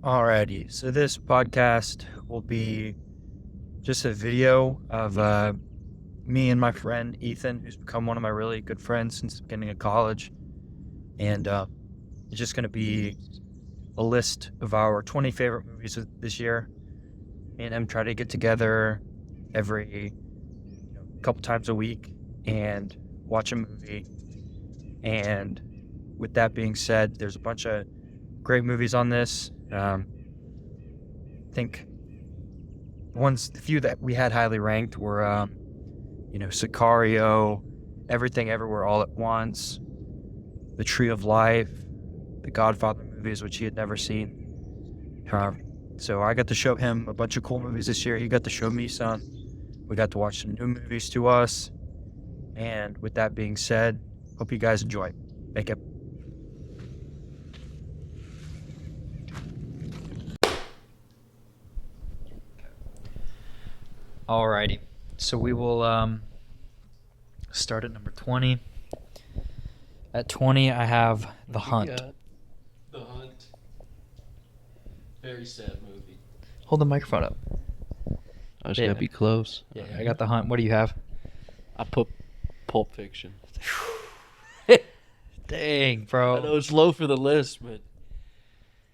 Alrighty, so this podcast will be just a video of me and my friend Ethan, who's become one of my really good friends since the beginning of college. And it's just going to be a list of our 20 favorite movies this year. Me and him try to get together every couple times a week and watch a movie. And with that being said, there's a bunch of great movies on this. I think the few that we had highly ranked were, Sicario, Everything Everywhere All at Once, The Tree of Life, the Godfather movies, which he had never seen. So I got to show him a bunch of cool movies this year. He got to show me some. We got to watch some new movies to us. And with that being said, hope you guys enjoy. Thank you. Alrighty, so we will start at number 20. At 20, I have The Hunt. The Hunt. Very sad movie. Hold the microphone up. I just gotta be close. Yeah, I got The Hunt. What do you have? I put Pulp Fiction. Dang, bro. I know it's low for the list, but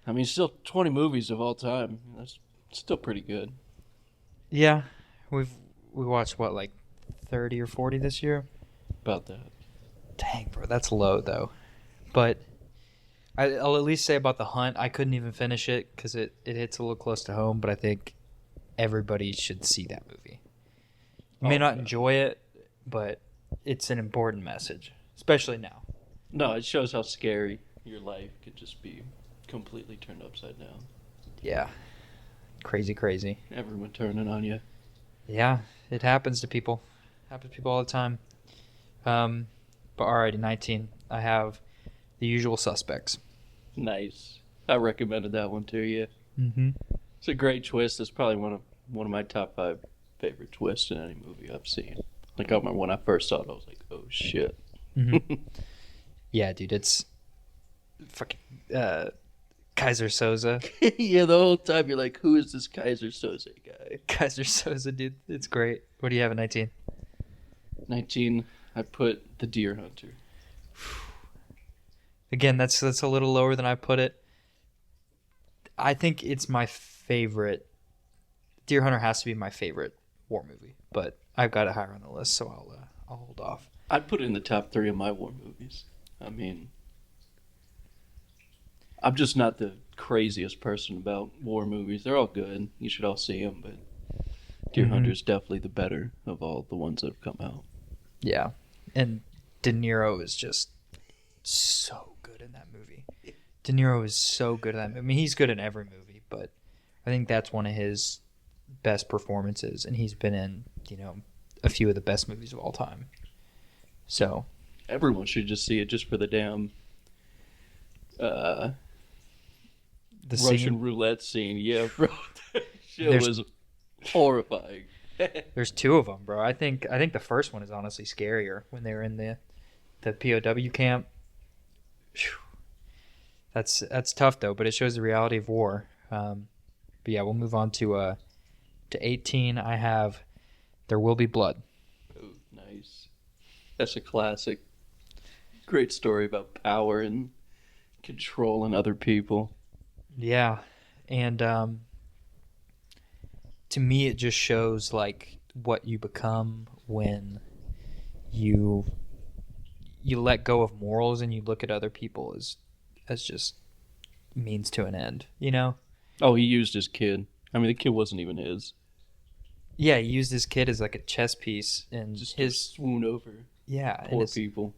I mean, still 20 movies of all time. That's still pretty good. Yeah, we watched what, like 30 or 40 this year? About that. Dang, bro, that's low though. But I'll at least say about The Hunt, I couldn't even finish it because it hits a little close to home. But I think everybody should see that movie. You may not enjoy it, but it's an important message, especially now. No, it shows how scary your life could just be completely turned upside down. Yeah, crazy. Everyone turning on you. Yeah, it happens to people. Happens to people all the time. But alrighty, 19. I have The Usual Suspects. Nice. I recommended that one to you. Mm-hmm. It's a great twist. It's probably one of my top 5 favorite twists in any movie I've seen. Like, I remember when I first saw it, I was like, oh shit. Mm-hmm. Yeah, dude, it's fucking Kaiser Soze. Yeah, the whole time you're like, who is this Kaiser Soze guy? Kaiser Soze, dude, it's great. What do you have at 19? 19, I put The Deerhunter. Again, that's a little lower than I put it. I think it's my favorite. Deerhunter has to be my favorite war movie, but I've got it higher on the list, so I'll hold off. I'd put it in the top 3 of my war movies. I mean, I'm just not the craziest person about war movies. They're all good. You should all see them, but Deerhunter's definitely the better of all the ones that have come out. Yeah, and De Niro is just so good in that movie. De Niro is so good in that movie. I mean, he's good in every movie, but I think that's one of his best performances, and he's been in, a few of the best movies of all time. So everyone should just see it just for the damn the Russian scene, roulette scene. Yeah, bro. That shit was horrifying. There's 2 of them, bro. I think the first one is honestly scarier when they were in the POW camp. Whew. That's tough though, but it shows the reality of war. But yeah, we'll move on to 18. I have There Will Be Blood. Oh, nice. That's a classic. Great story about power and controlling other people. Yeah, and to me, it just shows like what you become when you let go of morals and you look at other people as just means to an end. Oh, he used his kid. I mean, the kid wasn't even his. Yeah, he used his kid as like a chess piece and Just to swoon over. Yeah, poor people.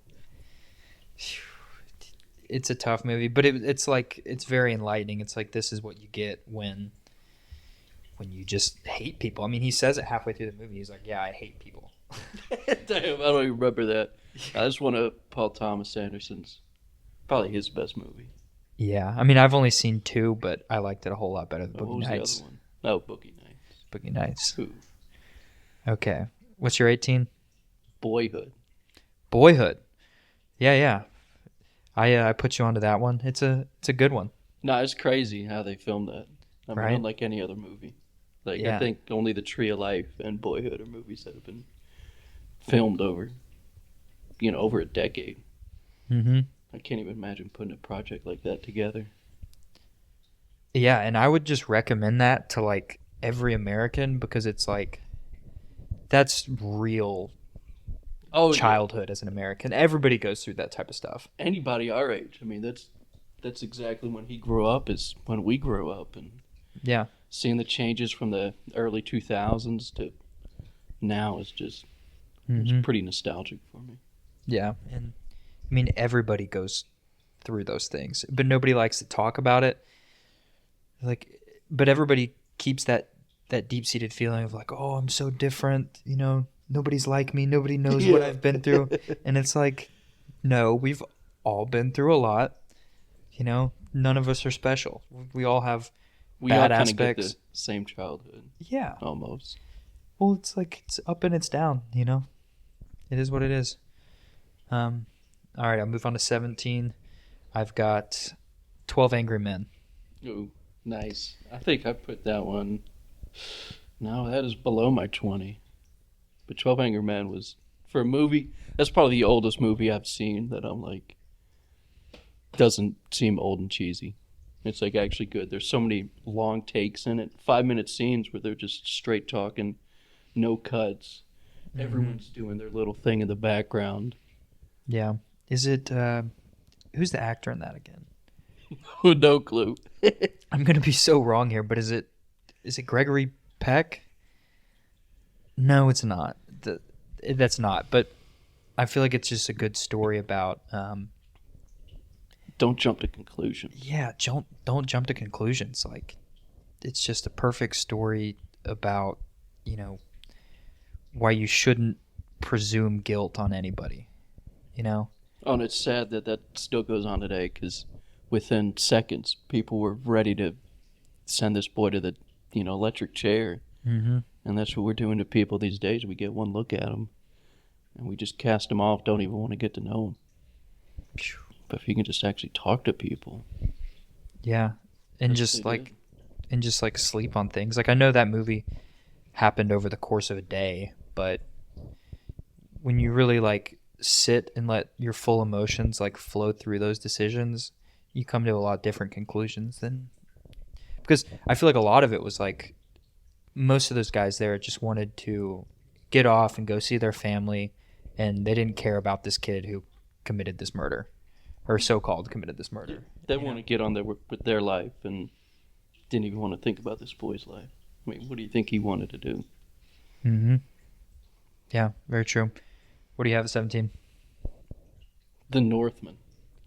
It's a tough movie, but it's like it's very enlightening. It's like this is what you get when you just hate people. I mean, he says it halfway through the movie. He's like, "Yeah, I hate people." Damn, I don't even remember that. That's one of Paul Thomas Anderson's, probably his best movie. Yeah, I mean, I've only seen 2, but I liked it a whole lot better than Boogie Nights. The other one? Oh, Boogie Nights. Boogie Nights. Ooh. Okay, what's your 18? Boyhood. Boyhood. Yeah. I put you onto that one. It's a good one. No, it's crazy how they filmed that. I mean, Right? unlike any other movie. Like, I Yeah. think only The Tree of Life and Boyhood are movies that have been filmed over, over a decade. Mm-hmm. I can't even imagine putting a project like that together. Yeah, and I would just recommend that to like every American because it's like that's real Oh, yeah. childhood as an American. Everybody goes through that type of stuff. Anybody our age. I mean, that's exactly when he grew up is when we grew up. And Yeah. seeing the changes from the early 2000s to now is just it's Mm-hmm. pretty nostalgic for me. Yeah, and I mean everybody goes through those things, but nobody likes to talk about it. Like, but everybody keeps that deep-seated feeling of like, oh, I'm so different. Nobody's like me. Nobody knows what I've been through, and it's like, no, we've all been through a lot. None of us are special. We all have We all bad kind of get aspects. the same childhood, Yeah. almost. Well, it's like it's up and it's down. It is what it is. All right, I'll move on to 17. I've got 12 Angry Men. Ooh, nice. I think I put that one. No, that is below my 20. But 12 Angry Men was, for a movie, that's probably the oldest movie I've seen that I'm like, doesn't seem old and cheesy. It's like actually good. There's so many long takes in it, 5-minute scenes where they're just straight talking, no cuts. Mm-hmm. Everyone's doing their little thing in the background. Yeah. Is it, who's the actor in that again? No clue. I'm going to be so wrong here, but is it Gregory Peck? No, it's not. That's not, but I feel like it's just a good story about, Don't jump to conclusions. yeah, don't jump to conclusions. Like, it's just a perfect story about, why you shouldn't presume guilt on anybody, Oh, and it's sad that still goes on today because within seconds, people were ready to send this boy to the, electric chair. Mm-hmm. And that's what we're doing to people these days. We get one look at them, and we just cast them off, don't even want to get to know them. But if you can just actually talk to people. Yeah. And That's just what they like sleep on things. Like, I know that movie happened over the course of a day, but when you really like sit and let your full emotions like flow through those decisions, you come to a lot different conclusions than, because I feel like a lot of it was like most of those guys there just wanted to get off and go see their family, and they didn't care about this kid who committed this murder, or so-called committed this murder. They want to get on there with their life and didn't even want to think about this boy's life. I mean, what do you think he wanted to do? Mm-hmm. Yeah, very true. What do you have at 17? The Northman.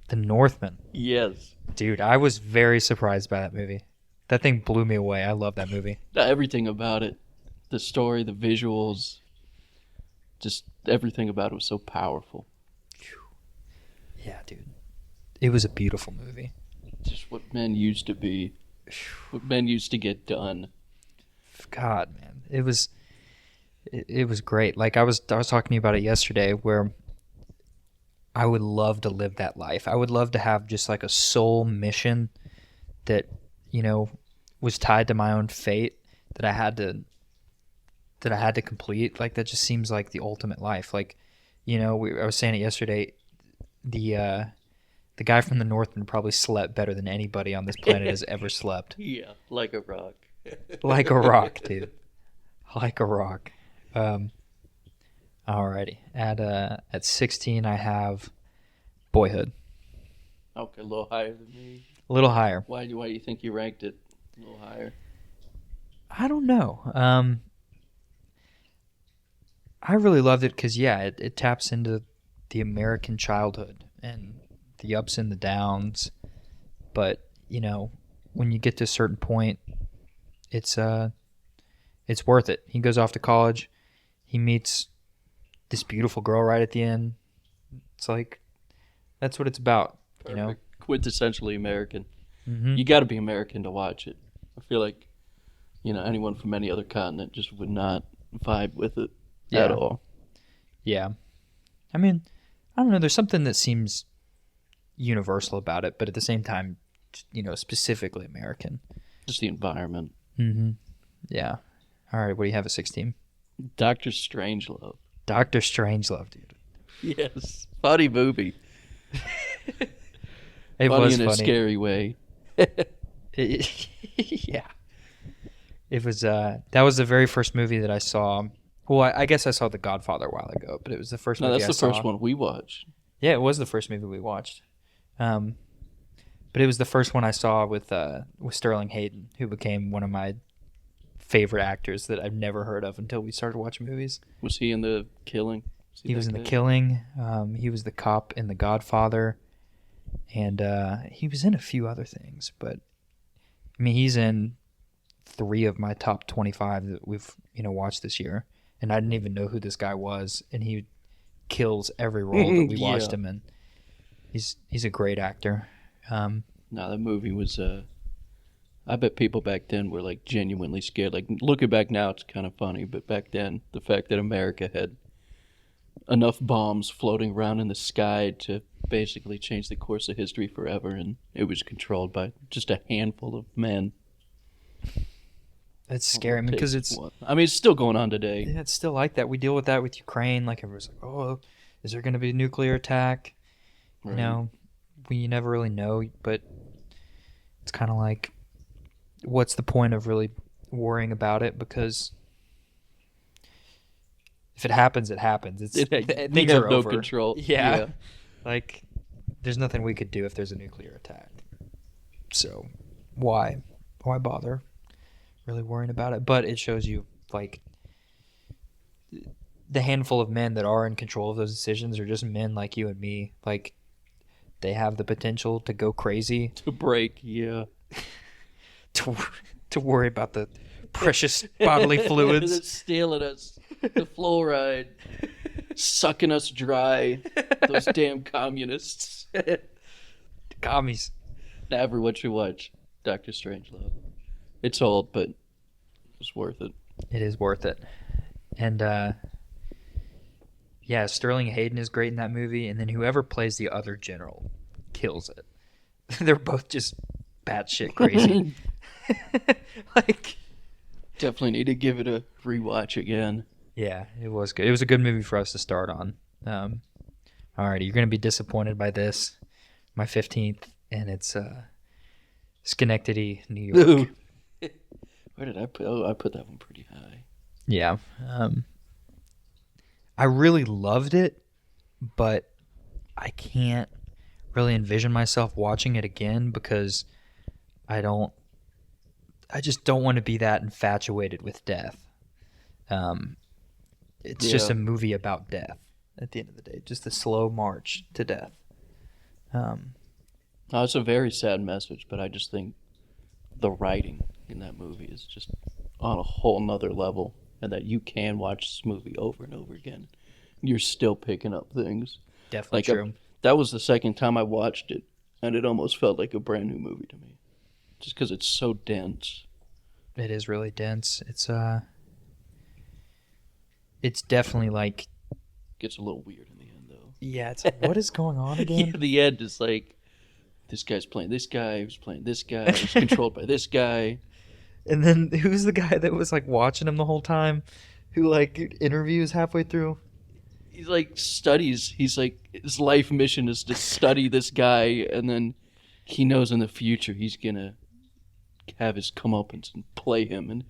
The Northman. Yes. Dude, I was very surprised by that movie. That thing blew me away. I love that movie. Everything about it. The story, the visuals, just everything about it was so powerful. Yeah, dude. It was a beautiful movie. Just what men used to be. What men used to get done. God, man. It was great. Like, I was talking to you about it yesterday, where I would love to live that life. I would love to have just like a soul mission that, was tied to my own fate, that I had to complete. Like, that just seems like the ultimate life. Like, I was saying it yesterday, the guy from the Northman probably slept better than anybody on this planet has ever slept. Yeah, like a rock. Like a rock, dude. Like a rock. Alrighty. At 16, I have Boyhood. Okay, a little higher than me. A little higher. Why do you think you ranked it a little higher? I don't know. I really loved it because, yeah, it taps into the American childhood and the ups and the downs. But, when you get to a certain point, it's worth it. He goes off to college. He meets this beautiful girl right at the end. It's like, that's what it's about, Perfect. Quintessentially American. Mm-hmm. You got to be American to watch it. I feel like, anyone from any other continent just would not vibe with it at all. Yeah. I don't know. There's something that seems universal about it, but at the same time, specifically American. Just the environment. Mm-hmm. Yeah. All right, what do you have at 16? Dr. Strangelove. Dr. Strangelove, dude. Yes. Funny movie. It funny was in funny. a scary way. Yeah. It was, that was the very first movie that I saw. Well, I guess I saw The Godfather a while ago, but it was the first movie I saw. No, that's the first one we watched. Yeah, it was the first movie we watched. But it was the first one I saw with Sterling Hayden, who became one of my favorite actors that I've never heard of until we started watching movies. Was he in The Killing? He was in The Killing. He was the cop in The Godfather. And he was in a few other things. But, I mean, he's in 3 of my top 25 that we've watched this year. And I didn't even know who this guy was. And he kills every role that we watched him in. He's a great actor. No, that movie was... I bet people back then were like genuinely scared. Like looking back now, it's kind of funny, but back then, the fact that America had enough bombs floating around in the sky to basically change the course of history forever, and it was controlled by just a handful of men. It's scary because it's still going on today. Yeah, it's still like that. We deal with that with Ukraine. Like everyone's like, "Oh, is there going to be a nuclear attack?" Right. We never really know, but it's kind of like, what's the point of really worrying about it? Because if it happens, it happens. We have no control. Yeah. Like, there's nothing we could do if there's a nuclear attack. So, why bother really worrying about it? But it shows you, like, the handful of men that are in control of those decisions are just men like you and me. Like, they have the potential to go crazy. To break, yeah. to worry about the precious bodily fluids. That's stealing us. The fluoride. Sucking us dry. Those damn communists. Commies. Never what you watch. Dr. Strangelove. It's old, but it's worth it. It is worth it. And, yeah, Sterling Hayden is great in that movie, and then whoever plays the other general kills it. They're both just batshit crazy. Like, definitely need to give it a rewatch again. Yeah, it was good. It was a good movie for us to start on. Alrighty, you're gonna be disappointed by this. My 15th, and it's Synecdoche, New York. Where did I put? Oh, I put that one pretty high. Yeah, I really loved it, but I can't really envision myself watching it again because I just don't want to be that infatuated with death. It's just a movie about death at the end of the day. Just a slow march to death. It's a very sad message, but I just think the writing in that movie is just on a whole nother level, and that you can watch this movie over and over again. You're still picking up things. Definitely true. That was the second time I watched it, and it almost felt like a brand new movie to me. Just because it's so dense. It is really dense. It's definitely like... Gets a little weird in the end, though. Yeah, it's like, what is going on again? Yeah, the end is like, this guy's playing this guy, who's playing this guy, who's controlled by this guy. And then who's the guy that was like watching him the whole time? Who like interviews halfway through? He's like studies. He's like, his life mission is to study this guy, and then he knows in the future he's gonna have his comeuppance and play him in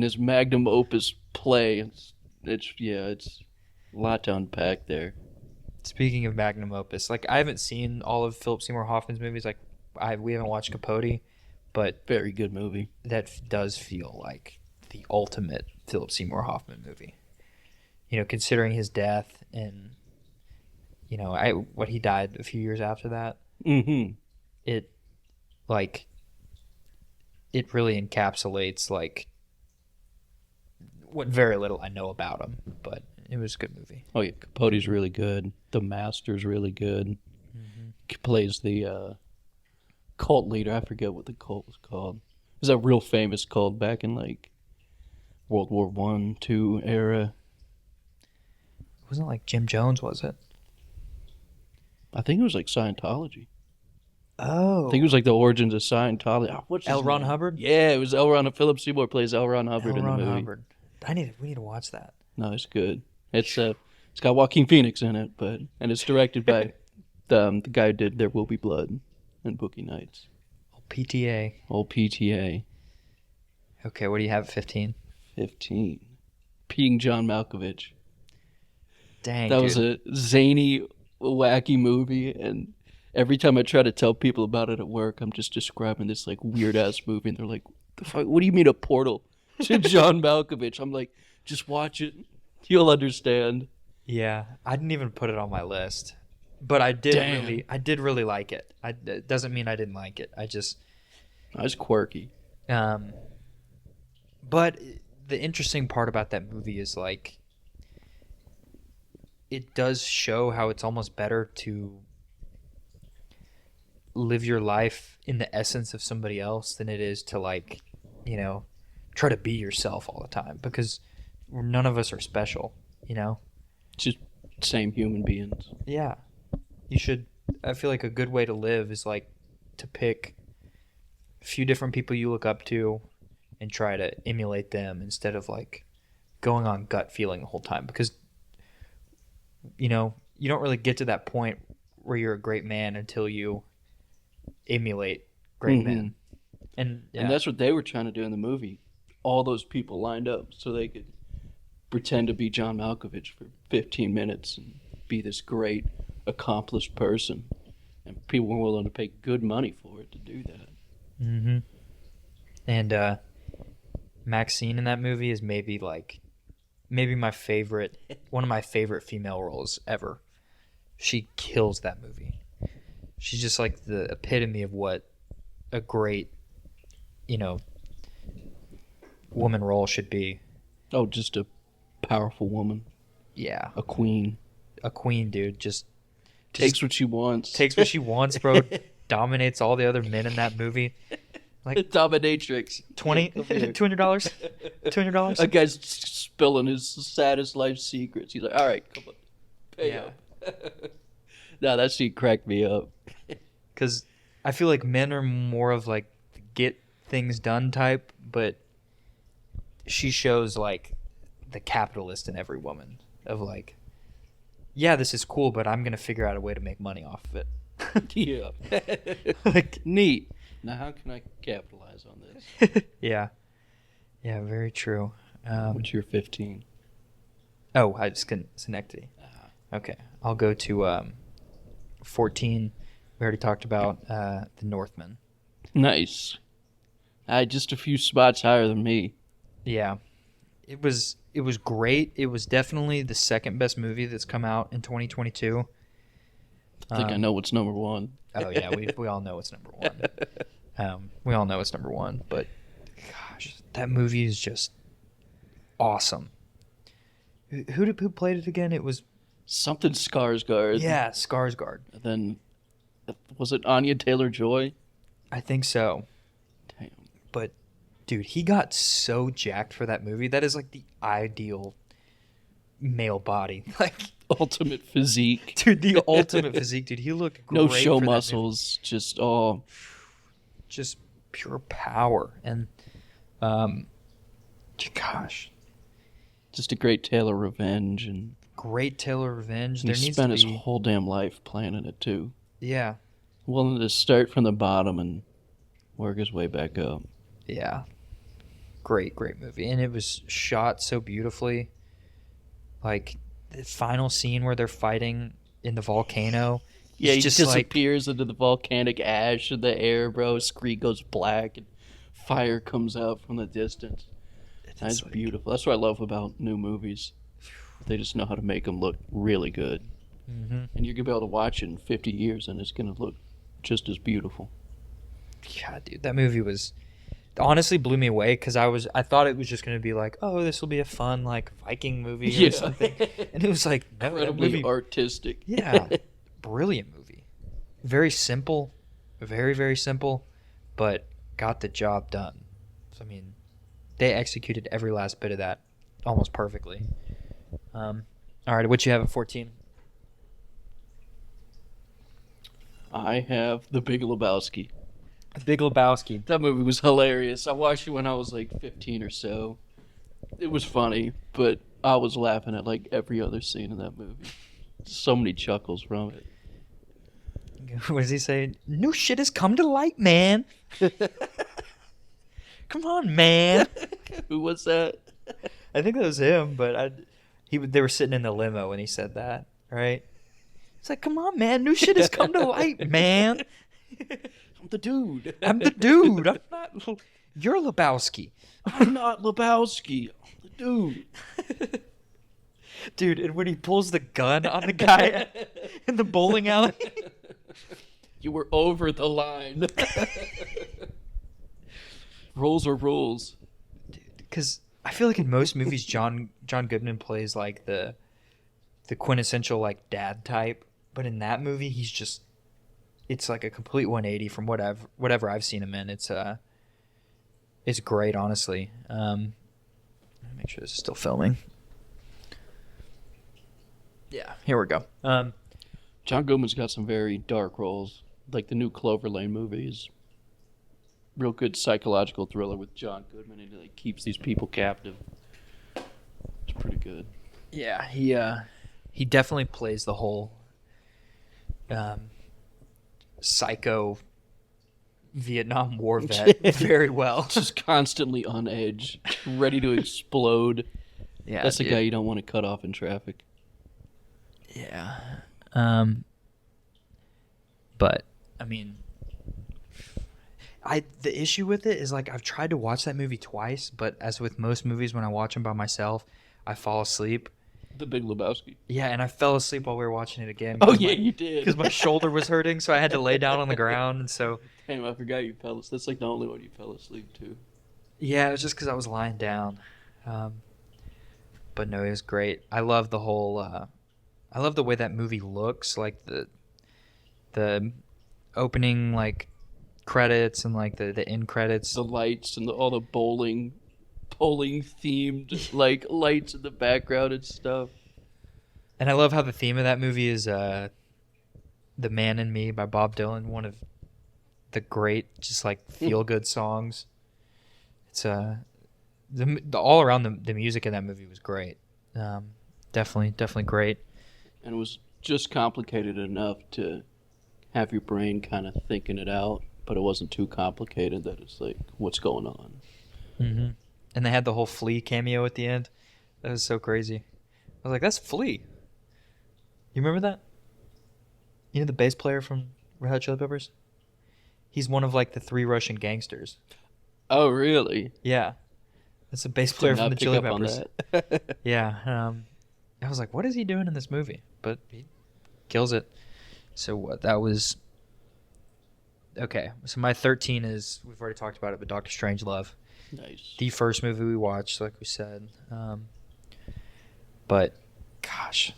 his magnum opus play. It's a lot to unpack there. Speaking of magnum opus, like I haven't seen all of Philip Seymour Hoffman's movies. Like we haven't watched Capote, but very good movie. That does feel like the ultimate Philip Seymour Hoffman movie. Considering his death and what he died a few years after that. Mm-hmm. It really encapsulates like what very little I know about him, but it was a good movie. Oh yeah, Capote's really good. The Master's really good. Mm-hmm. He plays the cult leader. I forget what the cult was called. It was a real famous cult back in like World War I, II era. It wasn't like Jim Jones, was it? I think it was like Scientology. Oh. I think it was like the origins of Scientology. Oh, what's his L. Ron name? Hubbard? Yeah, it was L. Ron. Philip Seymour plays L. Ron Hubbard L. in the Ron movie. Hubbard. We need to watch that. No, it's good. It's got Joaquin Phoenix in it, and it's directed by the guy who did There Will Be Blood and Boogie Nights. PTA. Old PTA. Okay, what do you have at 15? 15. Peeing John Malkovich. Dang, That dude. was a zany, wacky movie, and every time I try to tell people about it at work, I'm just describing this like weird ass movie, and they're like, "The fuck? What do you mean a portal to John Malkovich?" I'm like, "Just watch it, you'll understand." Yeah, I didn't even put it on my list, but I did really like it. It doesn't mean I didn't like it. I just, It's quirky. but the interesting part about that movie is like, it does show how it's almost better to live your life in the essence of somebody else than it is to like, try to be yourself all the time, because none of us are special, Just same human beings. Yeah. I feel like a good way to live is like to pick a few different people you look up to and try to emulate them instead of like going on gut feeling the whole time, because you don't really get to that point where you're a great man until you emulate great men. And that's what they were trying to do in the movie. All those people lined up so they could pretend to be John Malkovich for 15 minutes and be this great, accomplished person. And people were willing to pay good money for it to do that. Mm-hmm. And Maxine in that movie is maybe my favorite, one of my favorite female roles ever. She kills that movie. She's just like the epitome of what a great, woman role should be. Oh, just a powerful woman. Yeah. A queen. A queen, dude. Just takes what she wants. Takes what she wants, bro. Dominates all the other men in that movie. Like dominatrix. $200? $200? A guy's spilling his saddest life secrets. He's like, all right, come on. Pay up. No, that scene cracked me up. Because I feel like men are more of like the get things done type, but she shows like the capitalist in every woman of like, yeah, this is cool, but I'm going to figure out a way to make money off of it. Yeah. Like, neat. Now, how can I capitalize on this? Yeah. Yeah, very true. What's your 15? Oh, I just couldn't. Synecdoche. Okay. I'll go to 14. We already talked about the Northman. Nice. Just a few spots higher than me. Yeah. It was great. It was definitely the second best movie that's come out in 2022. I think I know what's number one. Oh yeah, we all know it's number one. We all know it's number one, but gosh, that movie is just awesome. Who played it again? It was something Skarsgård. Yeah, Skarsgård. And then was it Anya Taylor-Joy? I think so. Damn. But dude, he got so jacked for that movie. That is like the ideal male body. Like ultimate physique. Dude, the ultimate physique, dude. He looked great. No show muscles, just pure power. And gosh. Just a great tale of revenge and great tale of revenge. He spent his whole damn life planning it too. Yeah. Willing to start from the bottom and work his way back up. Yeah. Great movie. And it was shot so beautifully. Like the final scene where they're fighting in the volcano. Yeah, he just disappears into the volcanic ash in the air, bro. His screen goes black and fire comes out from the distance. That's beautiful. That's what I love about new movies. They just know how to make them look really good. Mm-hmm. And you're going to be able to watch it in 50 years and it's going to look just as beautiful. Yeah, dude, that movie was honestly blew me away because I thought it was just going to be like, oh, this will be a fun like Viking movie or something. And it was like, no, incredibly artistic. Yeah. Brilliant movie. Very simple. Very, very simple, but got the job done. So, I mean, they executed every last bit of that almost perfectly. All right, what you have at 14? I have The Big Lebowski. Big Lebowski. That movie was hilarious. I watched it when I was like 15 or so. It was funny, but I was laughing at like every other scene in that movie. So many chuckles from it. What does he say? New shit has come to light, man. Come on, man. Who was that? I think that was him, but they were sitting in the limo when he said that, right? It's like, come on, man. New shit has come to light, man. I'm the dude. I'm the dude. I'm not. You're Lebowski. I'm not Lebowski. I'm the dude. Dude, and when he pulls the gun on the guy in the bowling alley. You were over the line. Rules are rules. Because I feel like in most movies, John Goodman plays like the quintessential like dad type, but in that movie, it's like a complete 180 from whatever I've seen him in. It's great, honestly. Let me make sure this is still filming. Yeah, here we go. John Goodman's got some very dark roles, like the new Clover Lane movie is real good psychological thriller with John Goodman, and he like keeps these people captive. It's pretty good. Yeah, he definitely plays the whole psycho Vietnam War vet very well. Just constantly on edge, ready to explode. Yeah, that's the guy you don't want to cut off in traffic. Yeah. But I mean, the issue with it is like I've tried to watch that movie twice, but as with most movies, when I watch them by myself, I fall asleep. The Big Lebowski. Yeah, and I fell asleep while we were watching it again. Oh yeah, you did. Because my shoulder was hurting, so I had to lay down on the ground, and so. Damn, I forgot you fell asleep. That's like the only one you fell asleep to. Yeah, it was just because I was lying down. But no, it was great. I love the whole. I love the way that movie looks, like the opening like credits and like the end credits. The lights and all the bowling themed like lights in the background and stuff. And I love how the theme of that movie is "The Man in Me" by Bob Dylan, one of the great just like feel good songs. It's the all around the music in that movie was great. Definitely great. And it was just complicated enough to have your brain kind of thinking it out, but it wasn't too complicated that it's like, what's going on? Mm-hmm. And they had the whole Flea cameo at the end. That was so crazy. I was like, that's Flea. You remember that? You know the bass player from Red Hot Chili Peppers? He's one of like the 3 Russian gangsters. Oh, really? Yeah. That's a bass player from the Chili Peppers. That. Yeah. I was like, what is he doing in this movie? But he kills it. So what? That was... Okay. So my 13 is... We've already talked about it, but Dr. Strangelove. Nice. The first movie we watched, like we said. But, gosh,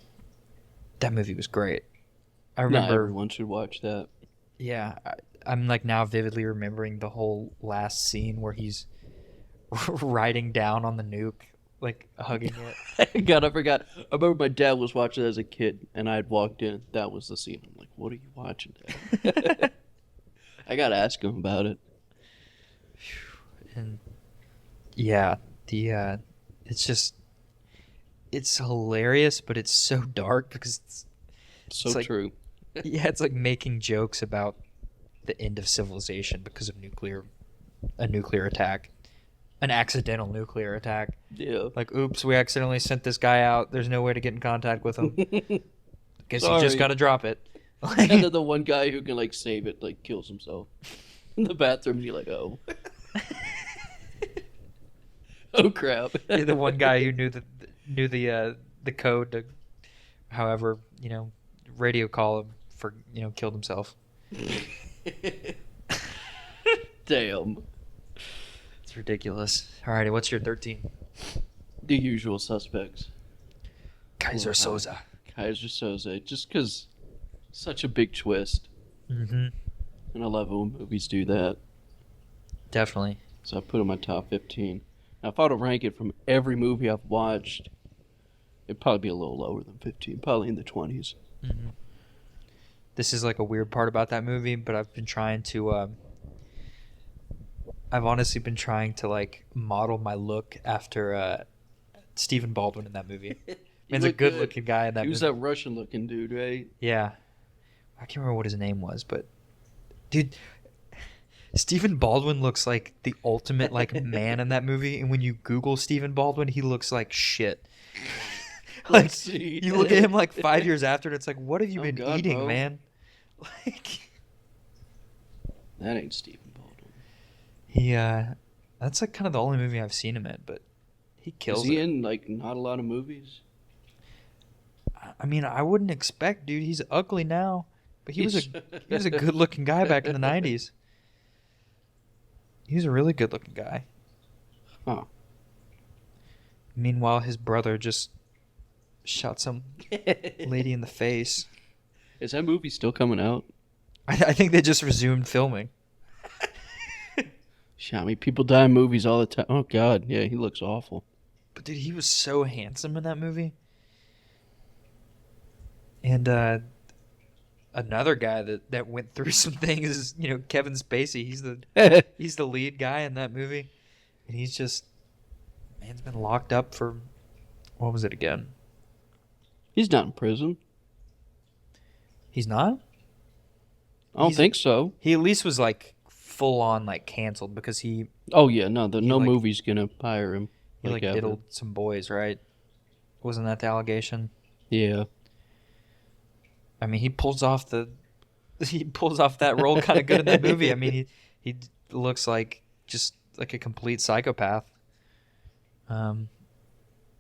that movie was great. I remember... Not everyone should watch that. Yeah. I'm like now vividly remembering the whole last scene where he's riding down on the nuke, like hugging it. God, I forgot. I remember my dad was watching it as a kid, and I had walked in. That was the scene. I'm like, what are you watching, Dad? I got to ask him about it. And yeah, it's hilarious, but it's so dark because So it's like, true. Yeah, it's like making jokes about the end of civilization because of a nuclear attack, an accidental nuclear attack. Yeah. Like, oops, we accidentally sent this guy out. There's no way to get in contact with him. Guess Sorry. you just got to drop it. And then the one guy who can like save it like kills himself in the bathroom, and you're like, oh. Oh crap! You're the one guy who knew the code to, however, radio call him for killed himself. Damn, it's ridiculous. Alrighty, what's your 13? The Usual Suspects. Kaiser Soze. Kaiser Soze, just because such a big twist. Mm-hmm. And I love it when movies do that. Definitely. So I put it in my top 15. Now, if I were to rank it from every movie I've watched, it'd probably be a little lower than 15. Probably in the 20s. Mm-hmm. this is like a weird part about that movie, but I've been trying to I've honestly been trying to like model my look after Stephen Baldwin in that movie. Man's a good looking guy in that movie. He was that Russian looking dude, right? Yeah. I can't remember what his name was, but dude, Stephen Baldwin looks like the ultimate like man in that movie, and when you Google Stephen Baldwin, he looks like shit. Like you look at him like 5 years after, and it's like, what have you been eating, bro? Man? Like that ain't Stephen Baldwin. He that's like kind of the only movie I've seen him in, but he kills it. Is he in like not a lot of movies? I mean, I wouldn't expect, dude. He's ugly now, but he was a good looking guy back in the 90s. He was a really good looking guy. Huh. Meanwhile, his brother just shot some lady in the face. Is that movie still coming out? I think they just resumed filming. I mean, people die in movies all the time. Oh, God. Yeah, he looks awful. But, dude, he was so handsome in that movie. And another guy that went through some things is, Kevin Spacey. He's the lead guy in that movie. And he's just... Man's been locked up for... What was it again? He's not in prison. He's not? I don't think so. He at least was, like, full-on, like, canceled because he... Oh, yeah, no movie's gonna hire him. He, like diddled some boys, right? Wasn't that the allegation? Yeah. I mean, he pulls off that role kind of good in that movie. I mean, he looks like just like a complete psychopath.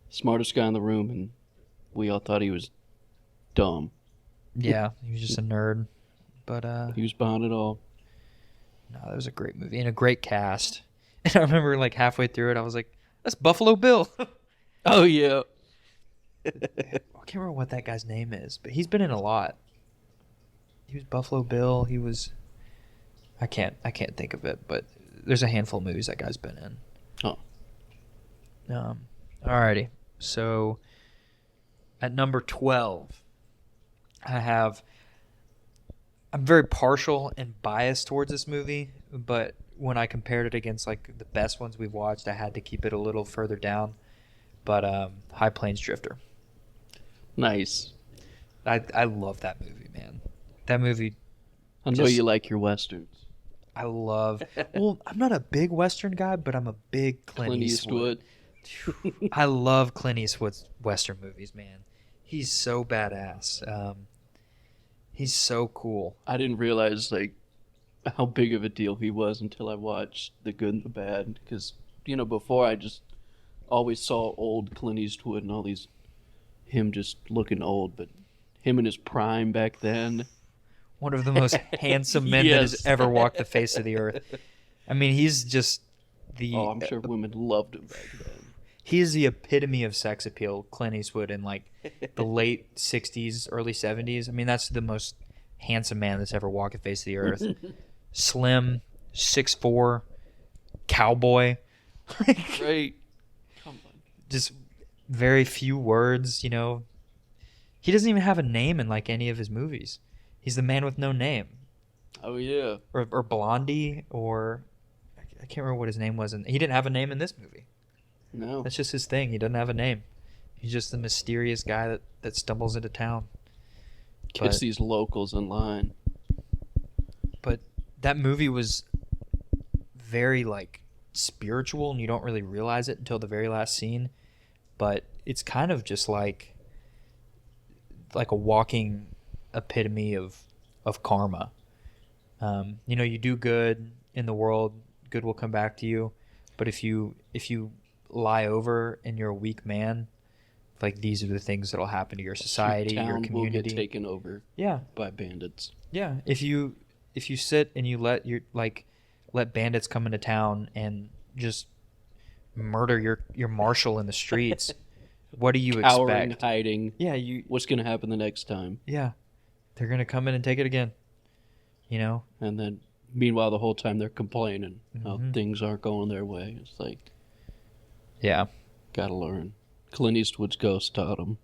Smartest guy in the room, and we all thought he was dumb. Yeah, he was just a nerd. But he was behind it all. No, that was a great movie and a great cast. And I remember like halfway through it, I was like, "That's Buffalo Bill." Oh yeah. I can't remember what that guy's name is, but he's been in a lot. He was Buffalo Bill. He was. I can't think of it, but there's a handful of movies that guy's been in. Oh. Alrighty. So at number 12, I'm very partial and biased towards this movie, but when I compared it against like the best ones we've watched, I had to keep it a little further down. But High Plains Drifter. Nice. I love that movie, man. That movie. I know you like your westerns. I love. Well, I'm not a big Western guy, but I'm a big Clint Eastwood. I love Clint Eastwood's Western movies, man. He's so badass. He's so cool. I didn't realize like how big of a deal he was until I watched The Good and the Bad. Because before I just always saw old Clint Eastwood and all these him just looking old, but him in his prime back then. One of the most handsome men that has ever walked the face of the earth. I mean, he's just the... Oh, I'm sure women loved him back then. He is the epitome of sex appeal, Clint Eastwood, in like the late 60s, early 70s. I mean, that's the most handsome man that's ever walked the face of the earth. Slim, 6'4", cowboy. Right. Come on. Just very few words, He doesn't even have a name in like any of his movies. He's the man with no name. Oh, yeah. Or Blondie, or... I can't remember what his name was. He didn't have a name in this movie. No. That's just his thing. He doesn't have a name. He's just the mysterious guy that stumbles into town. Gets these locals in line. But that movie was very, like, spiritual, and you don't really realize it until the very last scene. But it's kind of just like a walking epitome of karma. You do good in the world, good will come back to you. But if you lie over and you're a weak man, like these are the things that'll happen to your society, your community. Will get taken over. Yeah. By bandits. Yeah. If you sit and you let bandits come into town and just murder your marshal in the streets, what do you Cowering, expect? hiding. Yeah. What's going to happen the next time? Yeah. They're going to come in and take it again. And then, meanwhile, the whole time they're complaining how things aren't going their way. It's like, yeah, gotta learn. Clint Eastwood's ghost taught him.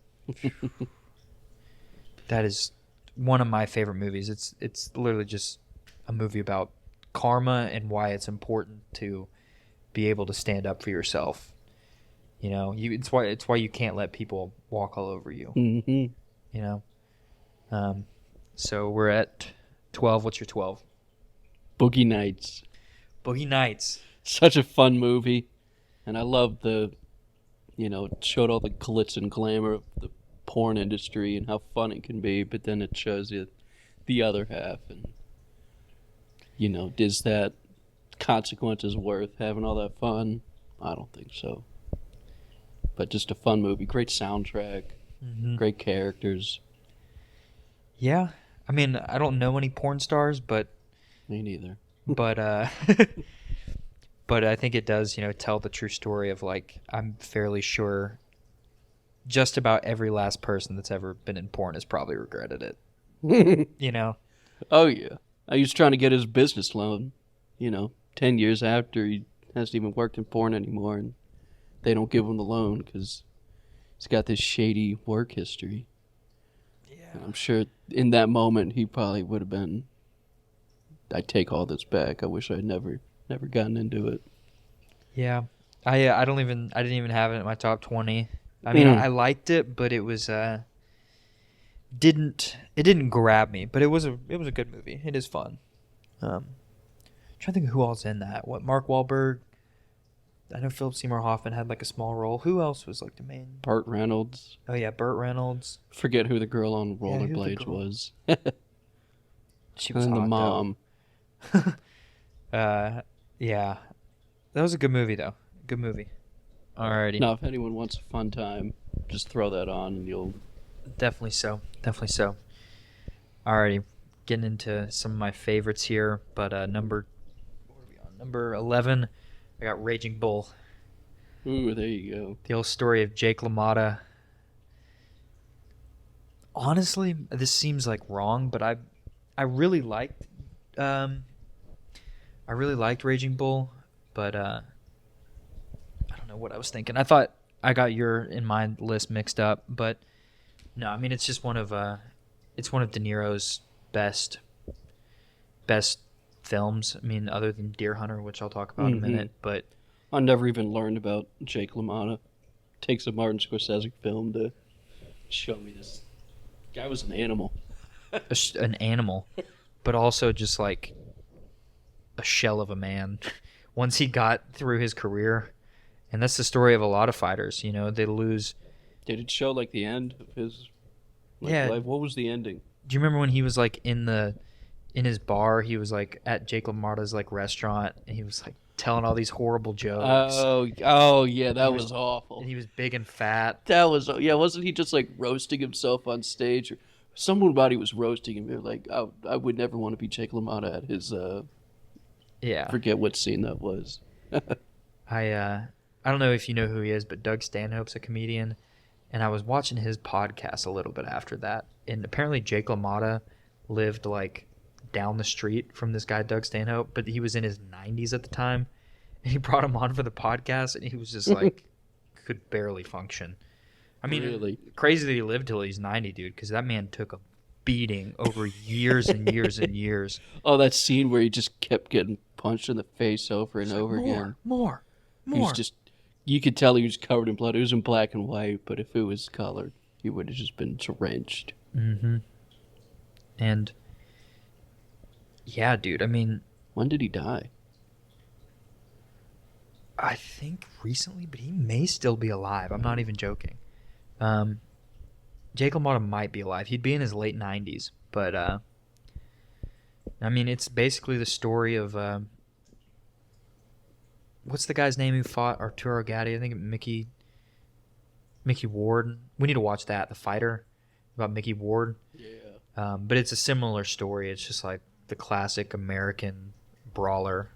That is one of my favorite movies. It's literally just a movie about karma and why it's important to be able to stand up for yourself. You know, it's why you can't let people walk all over you. Mm-hmm. You know, so we're at 12. What's your 12? Boogie Nights. Boogie Nights. Such a fun movie, and I love it showed all the glitz and glamour of the porn industry and how fun it can be, but then it shows you the other half, and is that consequences worth having all that fun? I don't think so. But just a fun movie, great soundtrack, great characters. Yeah, I mean, I don't know any porn stars, but me neither. But but I think it does, tell the true story of, like, I'm fairly sure just about every last person that's ever been in porn has probably regretted it. Oh yeah, he was trying to get his business loan. 10 years after, he hasn't even worked in porn anymore, and they don't give him the loan because he's got this shady work history. Yeah. And I'm sure in that moment he probably would have been, I take all this back. I wish I'd never gotten into it. Yeah. I didn't even have it in my top 20. I mean, I liked it, but it was didn't grab me, but it was a good movie. It is fun. I'm trying to think of who else in that. What, Mark Wahlberg? I know Philip Seymour Hoffman had like a small role. Who else was like the main? Burt Reynolds. Oh yeah, Burt Reynolds. Forget who the girl on rollerblades was. She was and hot, the mom. Yeah, that was a good movie though. Good movie. Alrighty. Now, if anyone wants a fun time, just throw that on and you'll. Definitely so. Alrighty, getting into some of my favorites here, but number 11. I got Raging Bull. Ooh, there you go. The old story of Jake LaMotta. Honestly, this seems like wrong, but I really liked Raging Bull, but I don't know what I was thinking. I thought I got your in my list mixed up, but no, I mean it's just one of De Niro's best films. I mean, other than Deerhunter, which I'll talk about in a minute, but I never even learned about Jake LaMotta. Takes a Martin Scorsese film to show me this guy was an animal. An animal, but also just like a shell of a man. Once he got through his career, and that's the story of a lot of fighters. They lose. Did it show like the end of his life? What was the ending? Do you remember when he was like in his bar? He was like at Jake LaMotta's like restaurant, and he was like telling all these horrible jokes. Oh yeah, that was awful. And he was big and fat. That was Wasn't he just like roasting himself on stage? Or somebody was roasting him. They're like, I would never want to be Jake LaMotta at his. Yeah. Forget what scene that was. I don't know if you know who he is, but Doug Stanhope's a comedian, and I was watching his podcast a little bit after that, and apparently Jake LaMotta lived like down the street from this guy Doug Stanhope, but he was in his 90s at the time, and he brought him on for the podcast, and he was just like could barely function. I mean, really? Crazy that he lived till he's 90, dude, because that man took a beating over years and years and years. Oh, that scene where he just kept getting punched in the face over and over again. More. He was just, you could tell he was covered in blood. It was in black and white, but if it was colored, he would have just been drenched. Mm-hmm. And yeah, dude, I mean, when did he die? I think recently, but he may still be alive. I'm not even joking. Jake LaMotta might be alive. He'd be in his late 90s, but I mean, it's basically the story of what's the guy's name who fought Arturo Gatti? I think Mickey Ward. We need to watch that, The Fighter, about Mickey Ward. Yeah. But it's a similar story. It's just like the classic American brawler.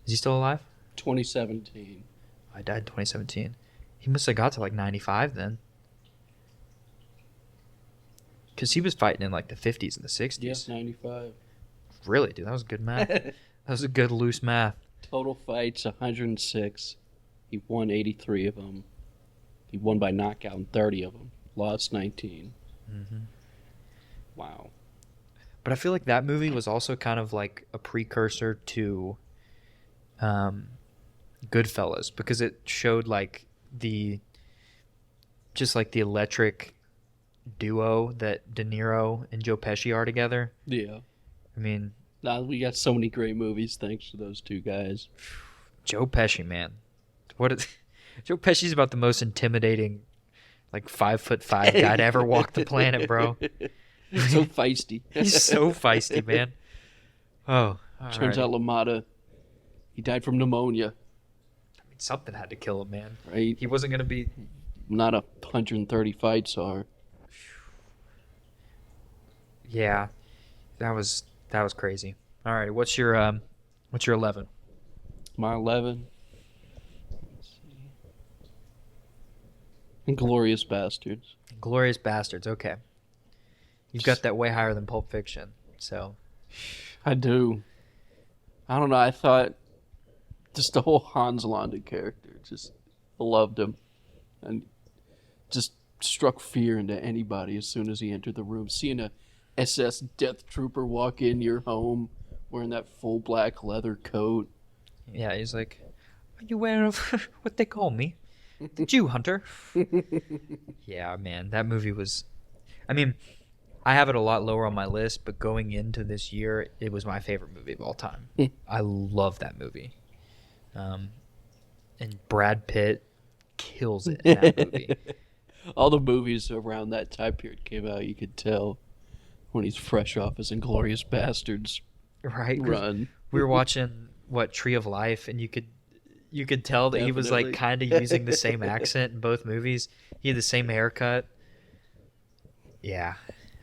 Is he still alive? 2017. I died in 2017. He must have got to like 95 then. Because he was fighting in like the 50s and the 60s. Yes, 95. Really, dude? That was good math. That was a good loose math. Total fights, 106. He won 83 of them. He won by knockout in 30 of them. Lost 19. Mm-hmm. Wow. But I feel like that movie was also kind of like a precursor to Goodfellas, because it showed like the electric duo that De Niro and Joe Pesci are together. Yeah. I mean, Now we got so many great movies thanks to those two guys. Joe Pesci, man. Joe Pesci's about the most intimidating, like 5'5" guy to ever walk the planet, bro. So feisty. He's so feisty, man. Oh, Turns out LaMotta, he died from pneumonia. I mean, something had to kill him, man. Right? He wasn't gonna be. Not 130 fights are. Yeah, that was crazy. All right, what's your 11? My 11. Let's see. Inglorious Basterds. Inglorious Basterds. Okay, you've got that way higher than Pulp Fiction. So I do. I don't know. I thought just the whole Hans Landa character, just loved him, and just struck fear into anybody as soon as he entered the room. Seeing a SS Death Trooper walk in your home wearing that full black leather coat. yeah, he's like, "Are you aware of what they call me, the Jew hunter?" Yeah, man, that movie was. I mean, I have it a lot lower on my list, but going into this year, it was my favorite movie of all time. I love that movie. And Brad Pitt kills it in that movie. All the movies around that time period came out, you could tell when he's fresh off his Inglorious Basterds Right? 'Cause run. we were watching Tree of Life, and you could tell that he was like Definitely. kind of using the same accent in both movies. He had the same haircut. Yeah.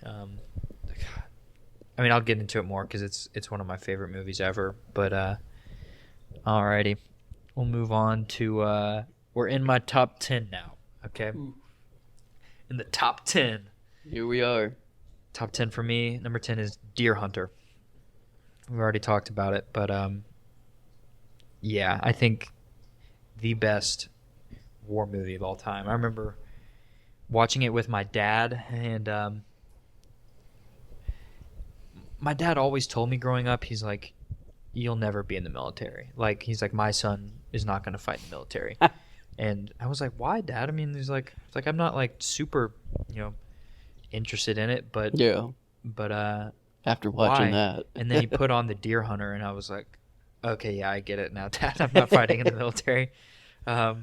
I mean, I'll get into it more because it's one of my favorite movies ever. But alrighty, we'll move on to we're in my top 10 now. Okay, Ooh. in the top 10. Here we are. Top 10 for me. Number 10 is Deerhunter. We've already talked about it, but yeah, I think the best war movie of all time. I remember watching it with my dad, and my dad always told me growing up, he's like, "You'll never be in the military." Like, he's like, "My son is not going to fight in the military." And I was like, "Why, Dad?" I mean, it's like I'm not like super, interested in it, but Yeah. After watching why? that. And then he put on the Deerhunter, and I was like, "Okay, yeah, I get it now, Dad. I'm not fighting in the military." Yeah,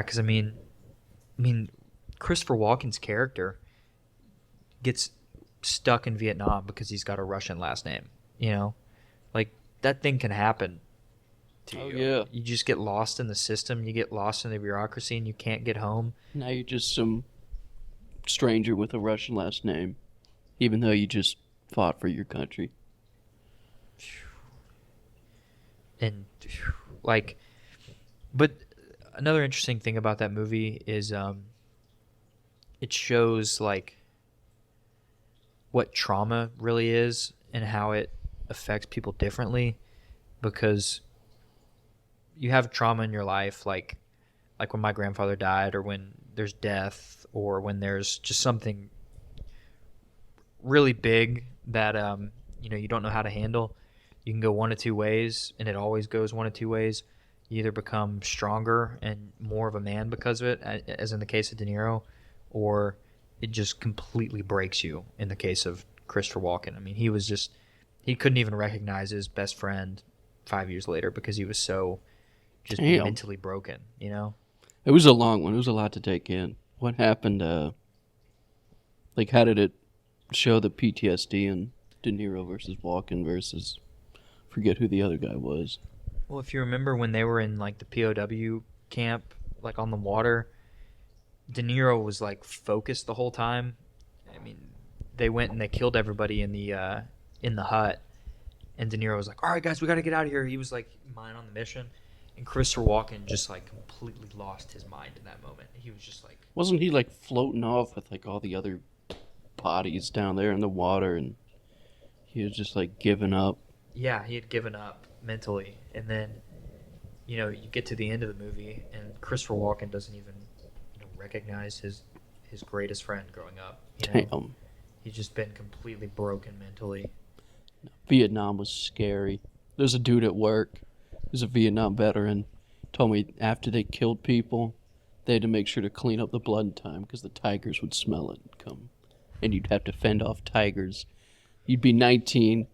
because I mean, Christopher Walken's character gets stuck in Vietnam because he's got a Russian last name. Like that thing can happen to Oh, you. yeah. You just get lost in the system. You get lost in the bureaucracy, and you can't get home. Now you're just some stranger with a Russian last name, even though you just fought for your country. And like, but another interesting thing about that movie is it shows like what trauma really is and how it affects people differently, because you have trauma in your life, like when my grandfather died, or when there's death, or when there's just something really big that you don't know how to handle. You can go one of two ways, and it always goes one of two ways. You either become stronger and more of a man because of it, as in the case of De Niro, or it just completely breaks you in the case of Christopher Walken. I mean, he couldn't even recognize his best friend 5 years later because he was so just Damn. mentally broken, It was a long one. It was a lot to take in. What happened? How did it show the PTSD in De Niro versus Walken versus forget who the other guy was? Well, if you remember when they were in like the POW camp, like on the water, De Niro was like focused the whole time. I mean, they went and they killed everybody in the hut, and De Niro was like, "All right, guys, we got to get out of here." He was like mind on the mission, and Christopher Walken just like completely lost his mind in that moment. He was just like, Wasn't he like floating off with like all the other bodies down there in the water, and he was just like giving up? yeah, he had given up mentally, and then you get to the end of the movie, and Christopher Walken doesn't even recognize his his greatest friend growing up. You know? Damn. He's just been completely broken mentally. Vietnam was scary. There's a dude at work who's a Vietnam veteran. Told me after they killed people, they had to make sure to clean up the blood in time because the tigers would smell it and come. And you'd have to fend off tigers. You'd be 19,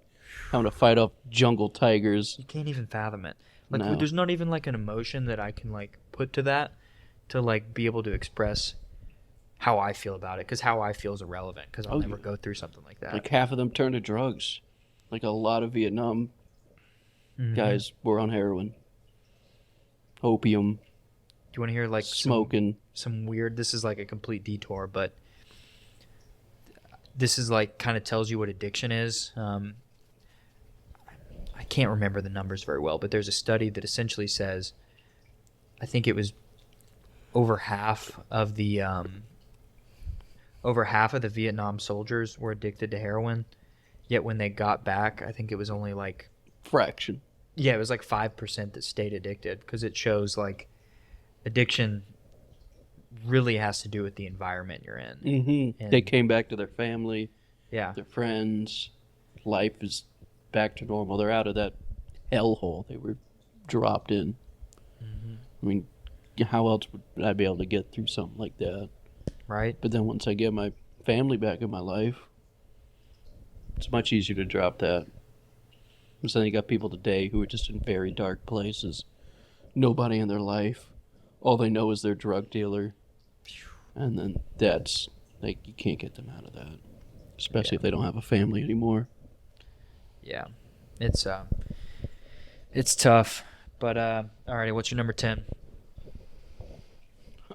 having to fight off jungle tigers. You can't even fathom it. Like, No. there's not even, like, an emotion that I can, like, put to that to, like, be able to express how I feel about it. Because how I feel is irrelevant because I'll never go through something like that. Like half of them turned to drugs. Like a lot of Vietnam guys were on heroin. Opium. Do you want to hear, like, smoking. some weird... This is, like, a complete detour, but this is, like, kind of tells you what addiction is. I can't remember the numbers very well, but there's a study that essentially says, I think it was over half of the Vietnam soldiers were addicted to heroin. Yet when they got back, I think it was only like Fraction. Yeah, it was like 5% that stayed addicted because it shows like addiction really has to do with the environment you're in. Mm-hmm. They came back to their family, Yeah. their friends. Life is back to normal. They're out of that hellhole they were dropped in. Mm-hmm. I mean, how else would I be able to get through something like that? Right? But then once I get my family back in my life, it's much easier to drop that. Because then you got people today who are just in very dark places. Nobody in their life. All they know is their drug dealer. And then that's, like, you can't get them out of that. Especially if they don't have a family anymore. Yeah. It's tough. But alrighty, what's your number 10?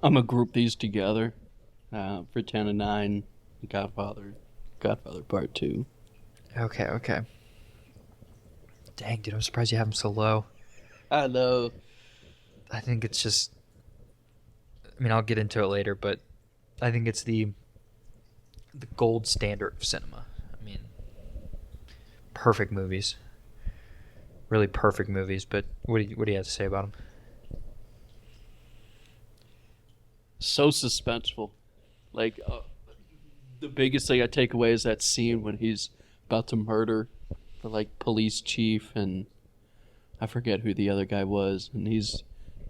I'm going to group these together. For 10 and 9, Godfather Part 2. Okay. Dang, dude, I'm surprised you have them so low. I know. I think it's just... I mean, I'll get into it later, but I think it's the gold standard of cinema. I mean, perfect movies. Really perfect movies, but what do you have to say about them? So suspenseful. Like, the biggest thing I take away is that scene when he's about to murder the, like, police chief, and I forget who the other guy was, and he's...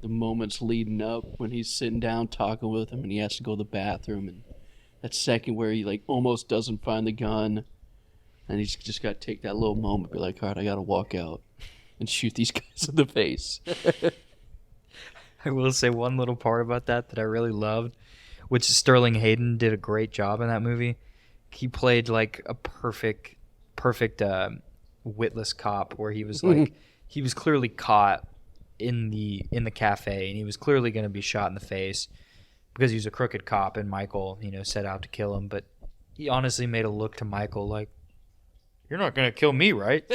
The moments leading up when he's sitting down talking with him and he has to go to the bathroom, and that second where he like almost doesn't find the gun and he's just got to take that little moment, be like, all right, I got to walk out and shoot these guys in the face. I will say one little part about that I really loved, which Sterling Hayden did a great job in that movie. He played like a perfect witless cop where he was like, he was clearly caught in the cafe, and he was clearly going to be shot in the face because he was a crooked cop, and Michael, set out to kill him. But he honestly made a look to Michael like, "You're not going to kill me, right?"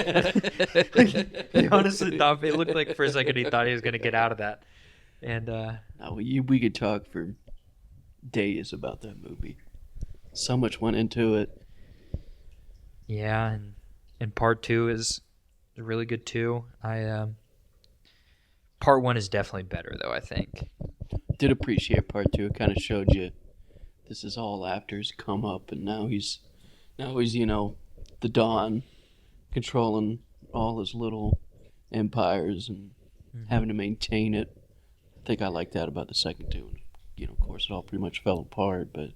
He honestly thought, it looked like for a second he thought he was going to get out of that. And we could talk for days about that movie. So much went into it. Yeah, and part 2 is really good too. Part 1 is definitely better, though, I think. Did appreciate part 2. It kind of showed you this is all after he's come up, and now he's the Don, controlling all his little empires and having to maintain it. I think I like that about the second two. Of course, it all pretty much fell apart, but...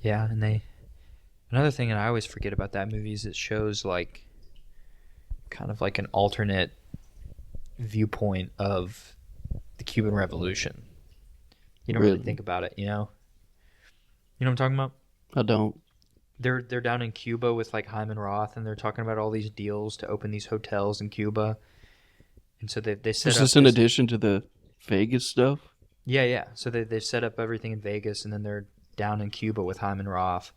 Yeah, and another thing that I always forget about that movie is it shows, like, kind of like an alternate viewpoint of the Cuban Revolution. You don't really think about it, You know what I'm talking about? I don't. They're down in Cuba with like Hyman Roth, and they're talking about all these deals to open these hotels in Cuba. And so they set Is up this in addition to the Vegas stuff? Yeah. So they set up everything in Vegas, and then they're down in Cuba with Hyman Roth.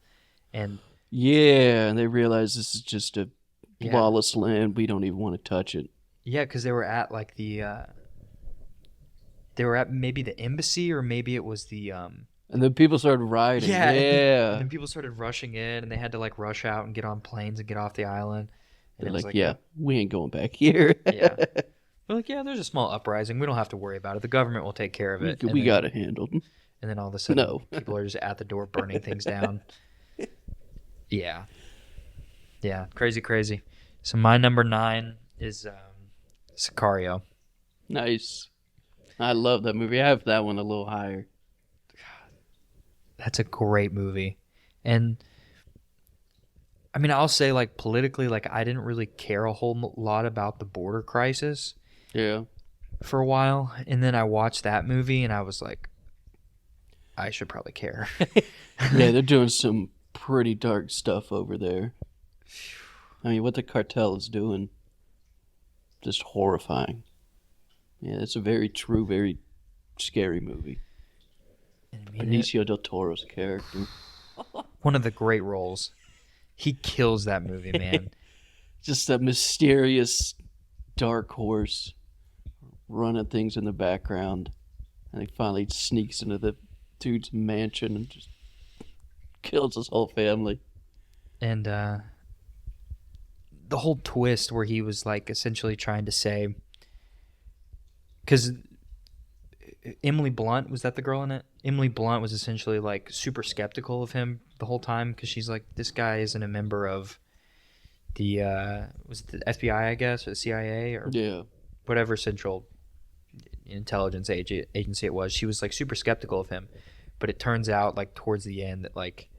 And yeah, and they realize this is just a lawless land. We don't even want to touch it. Yeah, because they were at like they were at maybe the embassy, or maybe it was the and then people started rioting. Yeah. And then people started rushing in, and they had to like rush out and get on planes and get off the island. And they're it was like, we ain't going back here. Yeah. They're like, yeah, there's a small uprising. We don't have to worry about it. The government will take care of it. We got it handled. and then all of a sudden No. people are just at the door burning things down. Yeah. Yeah, crazy. So my number 9 is Sicario. Nice. I love that movie. I have that one a little higher. That's a great movie. And I mean, I'll say like politically, like I didn't really care a whole lot about the border crisis Yeah. for a while. And then I watched that movie and I was like, I should probably care. Yeah, they're doing some pretty dark stuff over there. I mean, what the cartel is doing, just horrifying. Yeah, it's a very true, very scary movie. I mean, Benicio del Toro's character. one of the great roles. He kills that movie, man. Just that mysterious dark horse running things in the background. And he finally sneaks into the dude's mansion and just kills his whole family. And the whole twist where he was like essentially trying to say, because Emily Blunt, was that the girl in it? Emily Blunt was essentially like super skeptical of him the whole time because she's like, this guy isn't a member of the was it the FBI, I guess, or the CIA or Yeah. whatever central intelligence agency it was. She was like super skeptical of him, but it turns out like towards the end that like,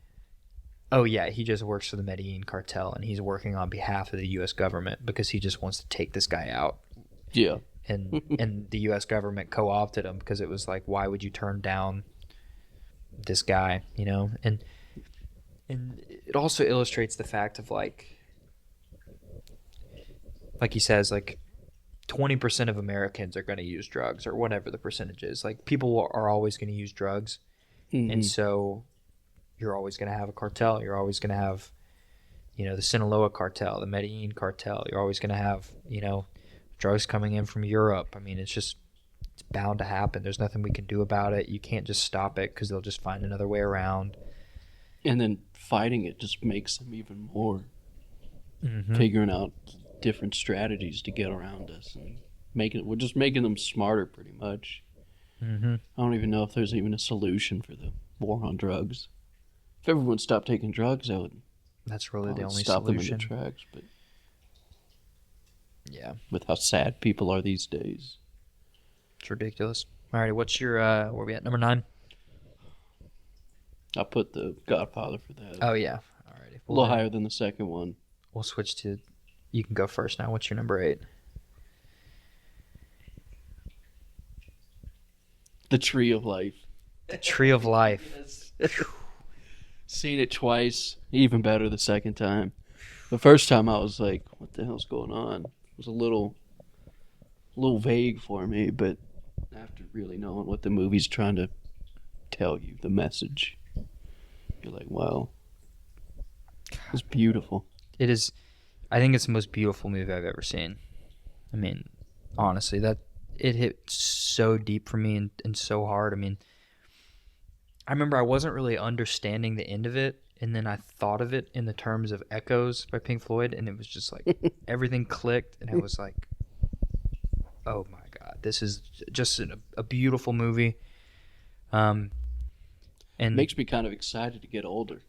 oh yeah, he just works for the Medellin cartel and he's working on behalf of the U.S. government because he just wants to take this guy out. Yeah. And the U.S. government co-opted him because it was like, why would you turn down this guy, you know? And it also illustrates the fact of like he says, like 20% of Americans are going to use drugs or whatever the percentage is. Like people are always going to use drugs. Mm-hmm. And so you're always going to have a cartel. You're always going to have, you know, the Sinaloa cartel, the Medellin cartel. You're always going to have, you know, drugs coming in from Europe. I mean, it's bound to happen. There's nothing we can do about it. You can't just stop it because they'll just find another way around. And then fighting it just makes them even more Mm-hmm. figuring out different strategies to get around us and we're just making them smarter pretty much. Mm-hmm. I don't even know if there's even a solution for the war on drugs. If everyone stopped taking drugs, that would That's really the only stop solution. them in their tracks. But Yeah, with how sad people are these days. it's ridiculous. Alrighty, what's your where are we at? Number 9? I put the Godfather for that. Oh yeah. Alrighty. A little higher than the second one. We'll switch to. You can go first now. What's your number 8? The Tree of Life. The Tree of Life. Seen it twice, even better the second time. The first time I was like, what the hell's going on? It was a little vague for me, but after really knowing what the movie's trying to tell you, the message, you're like, wow. It's beautiful. It is. I think it's the most beautiful movie I've ever seen. I mean, honestly, that it hit so deep for me and so hard. I mean, I remember I wasn't really understanding the end of it, and then I thought of it in the terms of Echoes by Pink Floyd, and it was just like everything clicked, and it was like, oh my God, this is just a beautiful movie. And It makes me kind of excited to get older.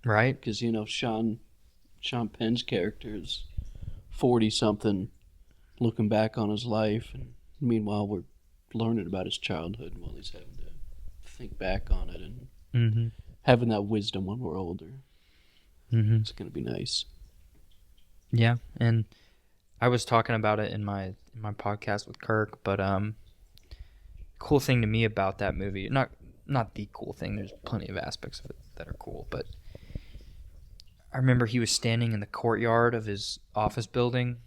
right? Because, you know, Sean Penn's character is 40-something, looking back on his life, and meanwhile we're learning about his childhood while he's having to think back on it and Mm-hmm. having that wisdom when we're older. Mm-hmm. It's going to be nice. Yeah, and I was talking about it in my podcast with Kirk, but cool thing to me about that movie, not the cool thing, there's plenty of aspects of it that are cool, but I remember he was standing in the courtyard of his office building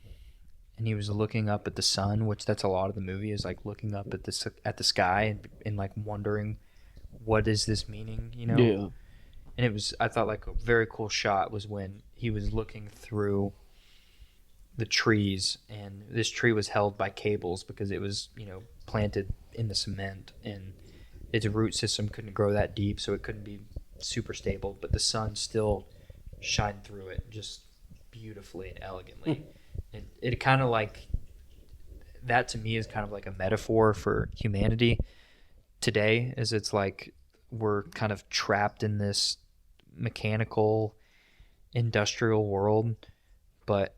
and he was looking up at the sun, which that's a lot of the movie, is like looking up at the sky and like wondering what is this meaning, you know? Yeah. And it was, I thought, like a very cool shot was when he was looking through the trees, and this tree was held by cables because it was, you know, planted in the cement, and its root system couldn't grow that deep, so it couldn't be super stable, but the sun still shined through it just beautifully and elegantly. And it kind of like, that to me is kind of like a metaphor for humanity, today is it's like we're kind of trapped in this mechanical industrial world, but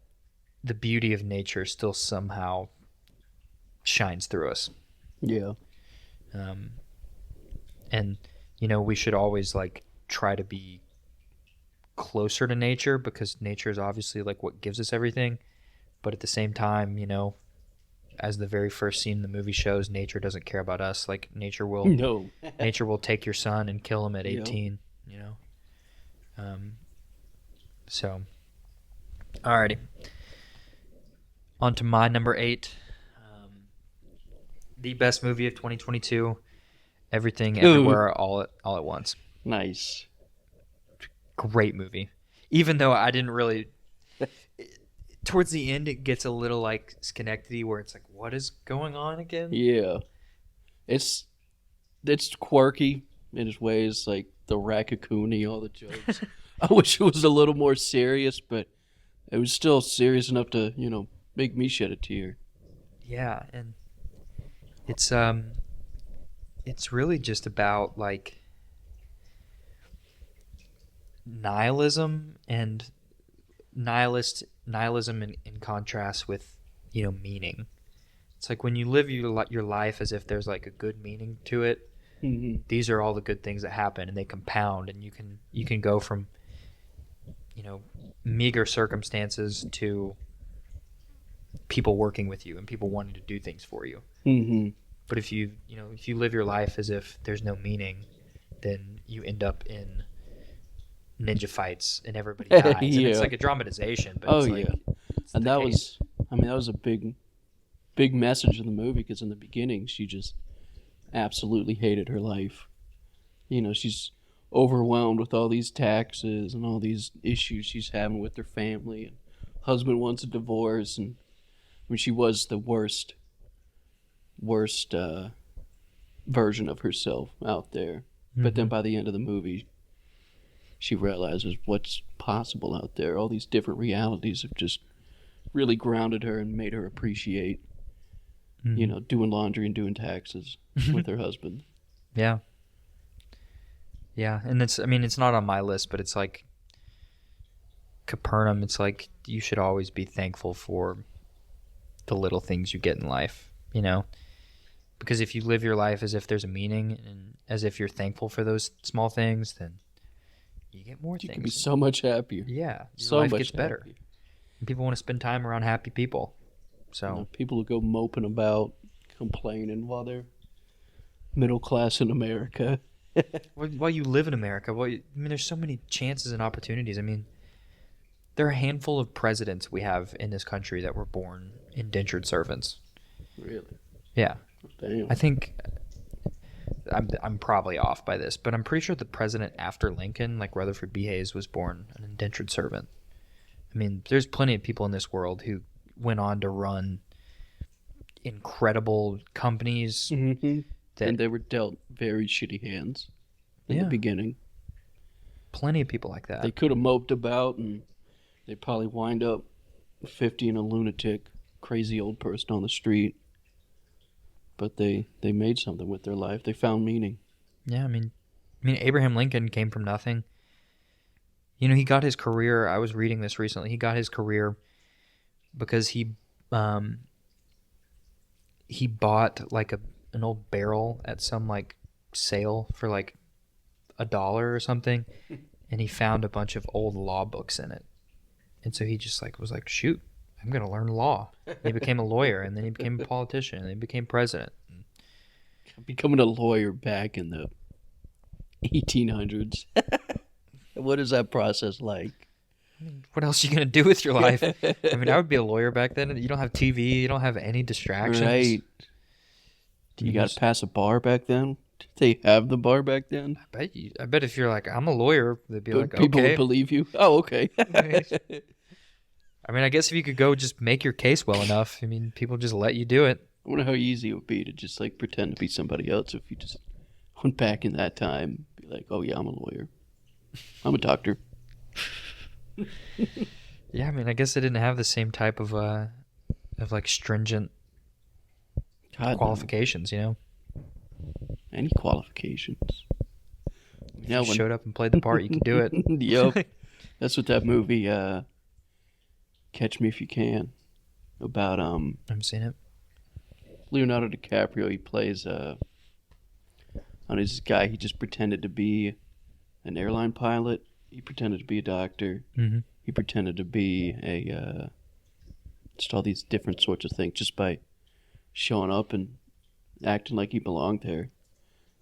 the beauty of nature still somehow shines through us. Yeah. And we should always like try to be closer to nature, because nature is obviously like what gives us everything. But at the same time, as the very first scene in the movie shows, nature doesn't care about us. Like nature will nature will take your son and kill him at 18. So alrighty, on to my number 8. The best movie of 2022, Everything Everywhere All at Once. Nice. Great movie. Even though I didn't really... Towards the end, it gets a little like Synecdoche, where it's like, what is going on again? Yeah. It's quirky in its ways, like the Raccoon-y, all the jokes. I wish it was a little more serious, but it was still serious enough to, make me shed a tear. Yeah, and it's really just about like nihilism in contrast with meaning. It's like when you live your life as if there's like a good meaning to it. Mm-hmm. These are all the good things that happen, and they compound, and you can go from meager circumstances to people working with you and people wanting to do things for you. Mm-hmm. But if you live your life as if there's no meaning, then you end up in ninja fights and everybody dies. And it's like a dramatization, but and that was a big message in the movie, because in the beginning she just absolutely hated her life. She's overwhelmed with all these taxes and all these issues she's having with her family, and husband wants a divorce, and she was the worst version of herself out there. Mm-hmm. But then by the end of the movie, she realizes what's possible out there. All these different realities have just really grounded her and made her appreciate, doing laundry and doing taxes with her husband. Yeah. Yeah, and it's not on my list, but it's like Capernaum. It's like you should always be thankful for the little things you get in life, because if you live your life as if there's a meaning and as if you're thankful for those small things, then you get more things. You can be so much happier. Yeah, your life gets better. And people want to spend time around happy people. So people who go moping about, complaining while they're middle class in America. While you live in America, there's so many chances and opportunities. There are a handful of presidents we have in this country that were born indentured servants. Really? Yeah. Damn. I think I'm probably off by this, but I'm pretty sure the president after Lincoln, like Rutherford B. Hayes, was born an indentured servant. There's plenty of people in this world who went on to run incredible companies. Mm-hmm. And they were dealt very shitty hands in the beginning. Plenty of people like that. They could have moped about, and they'd probably wind up 50 and a lunatic, crazy old person on the street. But they made something with their life. They found meaning. Yeah, Abraham Lincoln came from nothing. He got his career. I was reading this recently. He got his career because he bought like an old barrel at some like sale for like $1 or something, and he found a bunch of old law books in it. And so he just like was like, shoot, I'm going to learn law. And he became a lawyer, and then he became a politician, and then he became president. Becoming a lawyer back in the 1800s. What is that process like? What else are you going to do with your life? I would be a lawyer back then. You don't have TV. You don't have any distractions. Right. You got to pass a bar back then? Did they have the bar back then? I bet if you're like, I'm a lawyer, they'd be like, okay. People would believe you? Oh, okay. I guess if you could go just make your case well enough, people just let you do it. I wonder how easy it would be to just like pretend to be somebody else if you just went back in that time. Be like, oh yeah, I'm a lawyer. I'm a doctor. Yeah, I guess they didn't have the same type of like stringent qualifications, And any qualifications. If you showed up and played the part, you could do it. Yep. That's what that movie, Catch Me If You Can, about, I haven't seen it. Leonardo DiCaprio. He plays, this guy, he just pretended to be an airline pilot. He pretended to be a doctor. Mm-hmm. He pretended to be just all these different sorts of things just by showing up and acting like he belonged there.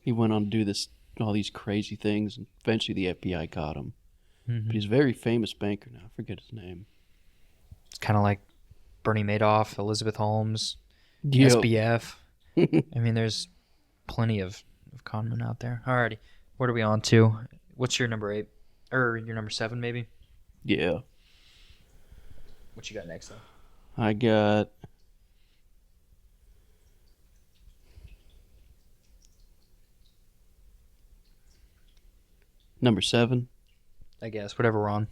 He went on to do all these crazy things, and eventually the FBI caught him. Mm-hmm. But he's a very famous banker now. I forget his name. It's kind of like Bernie Madoff, Elizabeth Holmes, Yep. SBF. I mean, there's plenty of con men out there. Alrighty, what are we on to? What's your number 8? Or your number 7, maybe? Yeah. What you got next, though? I got... Number 7. I guess, whatever we're on.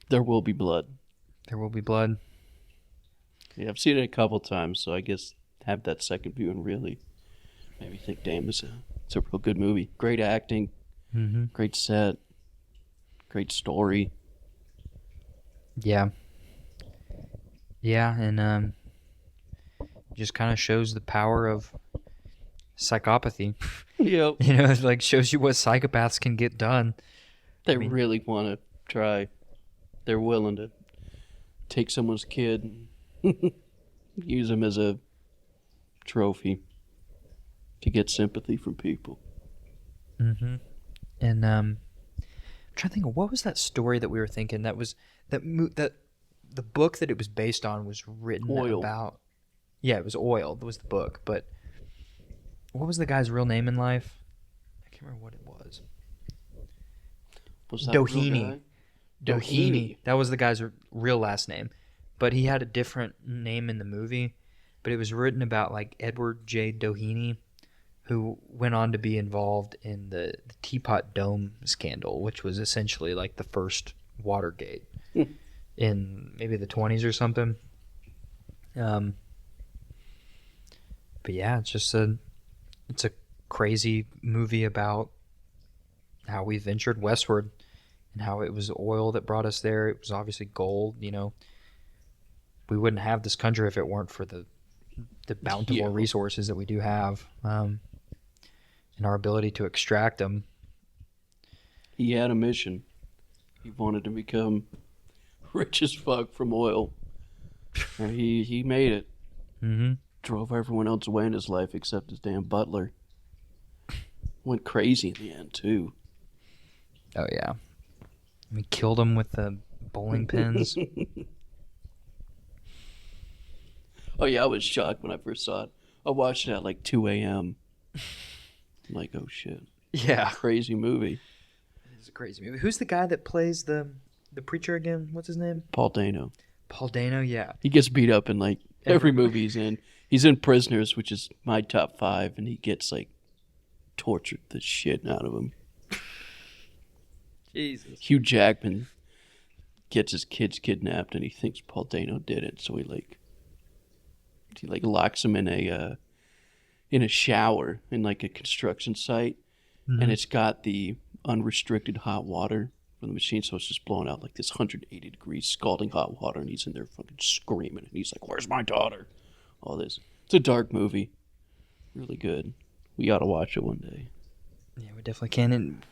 There Will Be Blood. There Will Be Blood. Yeah, I've seen it a couple times, so I guess have that second view and really maybe think, damn, it's a real good movie. Great acting, Mm-hmm. great set, great story. Yeah. Yeah, and just kind of shows the power of psychopathy. Yep. You know, it, like, shows you what psychopaths can get done. They really want to try. They're willing to take someone's kid and use them as a trophy to get sympathy from people. Mm-hmm. And I'm trying to think of what was that story that we were thinking that was that the book that it was based on was written Oil. about. Yeah, it was Oil. That was the book. But what was the guy's real name in life? I can't remember what it was. Was that a real Doheny. guy? Doheny. That was the guy's real last name. But he had a different name in the movie. But it was written about like Edward J. Doheny, who went on to be involved in the Teapot Dome scandal, which was essentially like the first Watergate in maybe the 1920s or something. But yeah, it's a crazy movie about how we ventured westward and how it was oil that brought us there. It was obviously gold, you know. We wouldn't have this country if it weren't for the bountiful resources that we do have, and our ability to extract them. He had a mission. He wanted to become rich as fuck from oil. And he made it. Mm-hmm. Drove everyone else away in his life except his damn butler. Went crazy in the end, too. Oh, yeah. We killed him with the bowling pins. Oh, yeah, I was shocked when I first saw it. I watched it at like 2 a.m. I'm like, oh, shit. Yeah. Crazy movie. It's a crazy movie. Who's the guy that plays the preacher again? What's his name? Paul Dano. Paul Dano, yeah. He gets beat up in like every movie he's in. He's in Prisoners, which is my top 5, and he gets like tortured the shit out of him. Jesus. Hugh Jackman gets his kids kidnapped, and he thinks Paul Dano did it, so he locks him in a shower in like a construction site, and it's got the unrestricted hot water from the machine, so it's just blowing out like this 180 degrees scalding hot water, and he's in there fucking screaming, and he's like, "Where's my daughter?" All this. It's a dark movie, really good. We ought to watch it one day. Yeah, we definitely can. And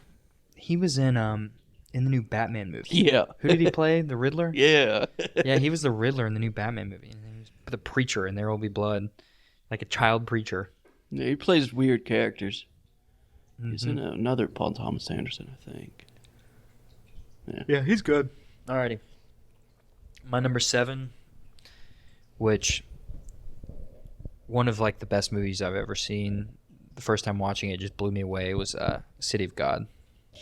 he was in the new Batman movie. Yeah. Who did he play? The Riddler? Yeah. Yeah, he was the Riddler in the new Batman movie. And he was the preacher in There Will Be Blood, like a child preacher. Yeah, he plays weird characters. Mm-hmm. He's in another Paul Thomas Anderson, I think. Yeah, he's good. Alrighty. My number 7, which one of like the best movies I've ever seen. The first time watching it just blew me away. Was City of God.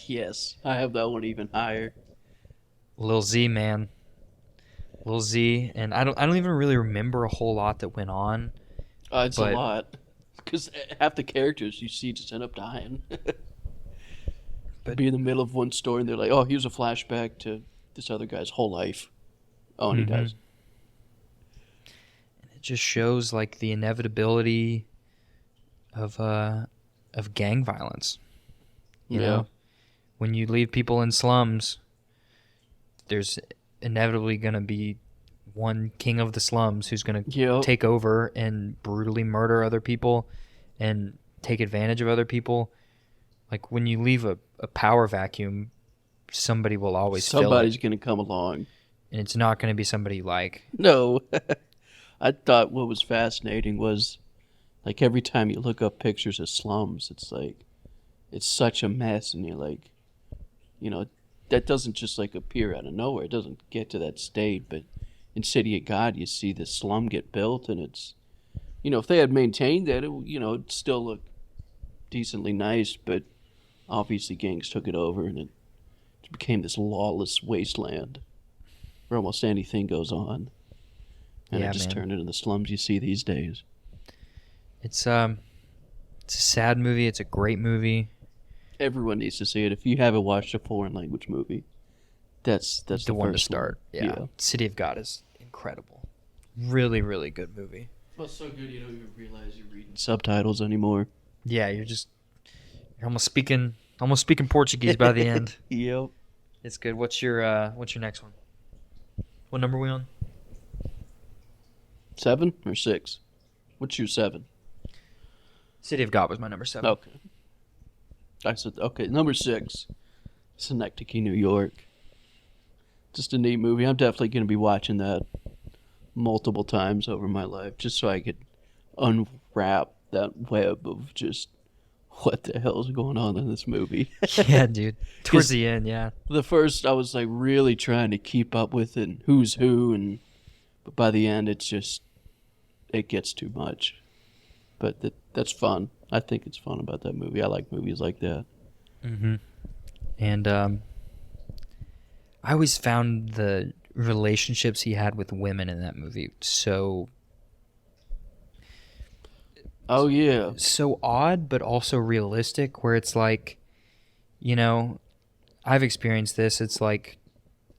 Yes, I have that one even higher. Lil Z, man. Lil Z, and I don't even really remember a whole lot that went on. It's a lot. Because half the characters you see just end up dying. But be in the middle of one story and they're like, oh, here's a flashback to this other guy's whole life. Oh, and he dies. And it just shows like the inevitability of of gang violence. You Yeah. know, when you leave people in slums, there's inevitably going to be one king of the slums who's going to Yep. take over and brutally murder other people and take advantage of other people. Like when you leave a power vacuum, somebody will always Somebody's fill it, going to come along. and it's not going to be somebody you like. No. I thought what was fascinating was, like, every time you look up pictures of slums, it's like, it's such a mess, and you're like, you know, that doesn't just, like, appear out of nowhere. It doesn't get to that state, but in City of God, you see the slum get built, and it's, you know, if they had maintained that, it'd still look decently nice, but obviously gangs took it over, and it became this lawless wasteland where almost anything goes on. And Yeah, it just man. turned into the slums you see these days. It's a sad movie. It's a great movie. Everyone needs to see it. If you haven't watched a foreign language movie, that's The one to first start. Yeah. City of God is incredible. Really, really good movie. Well, it's so good you don't even realize you're reading subtitles anymore. Yeah, you're almost speaking Portuguese by the end. Yep. It's good. What's your next one? What number are we on? 7 or 6? What's your 7? City of God was my number 7. Okay. I said, okay, number 6. Synecdoche, New York. Just a neat movie. I'm definitely going to be watching that multiple times over my life just so I could unwrap that web of just what the hell is going on in this movie. Yeah, dude. Towards the end, yeah. The first, I was like really trying to keep up with it and who's who, but by the end, it gets too much. But that's fun. I think it's fun about that movie. I like movies like that. Mm-hmm. And I always found the relationships he had with women in that movie so Oh, yeah. odd, but also realistic, where it's like, you know, I've experienced this. It's like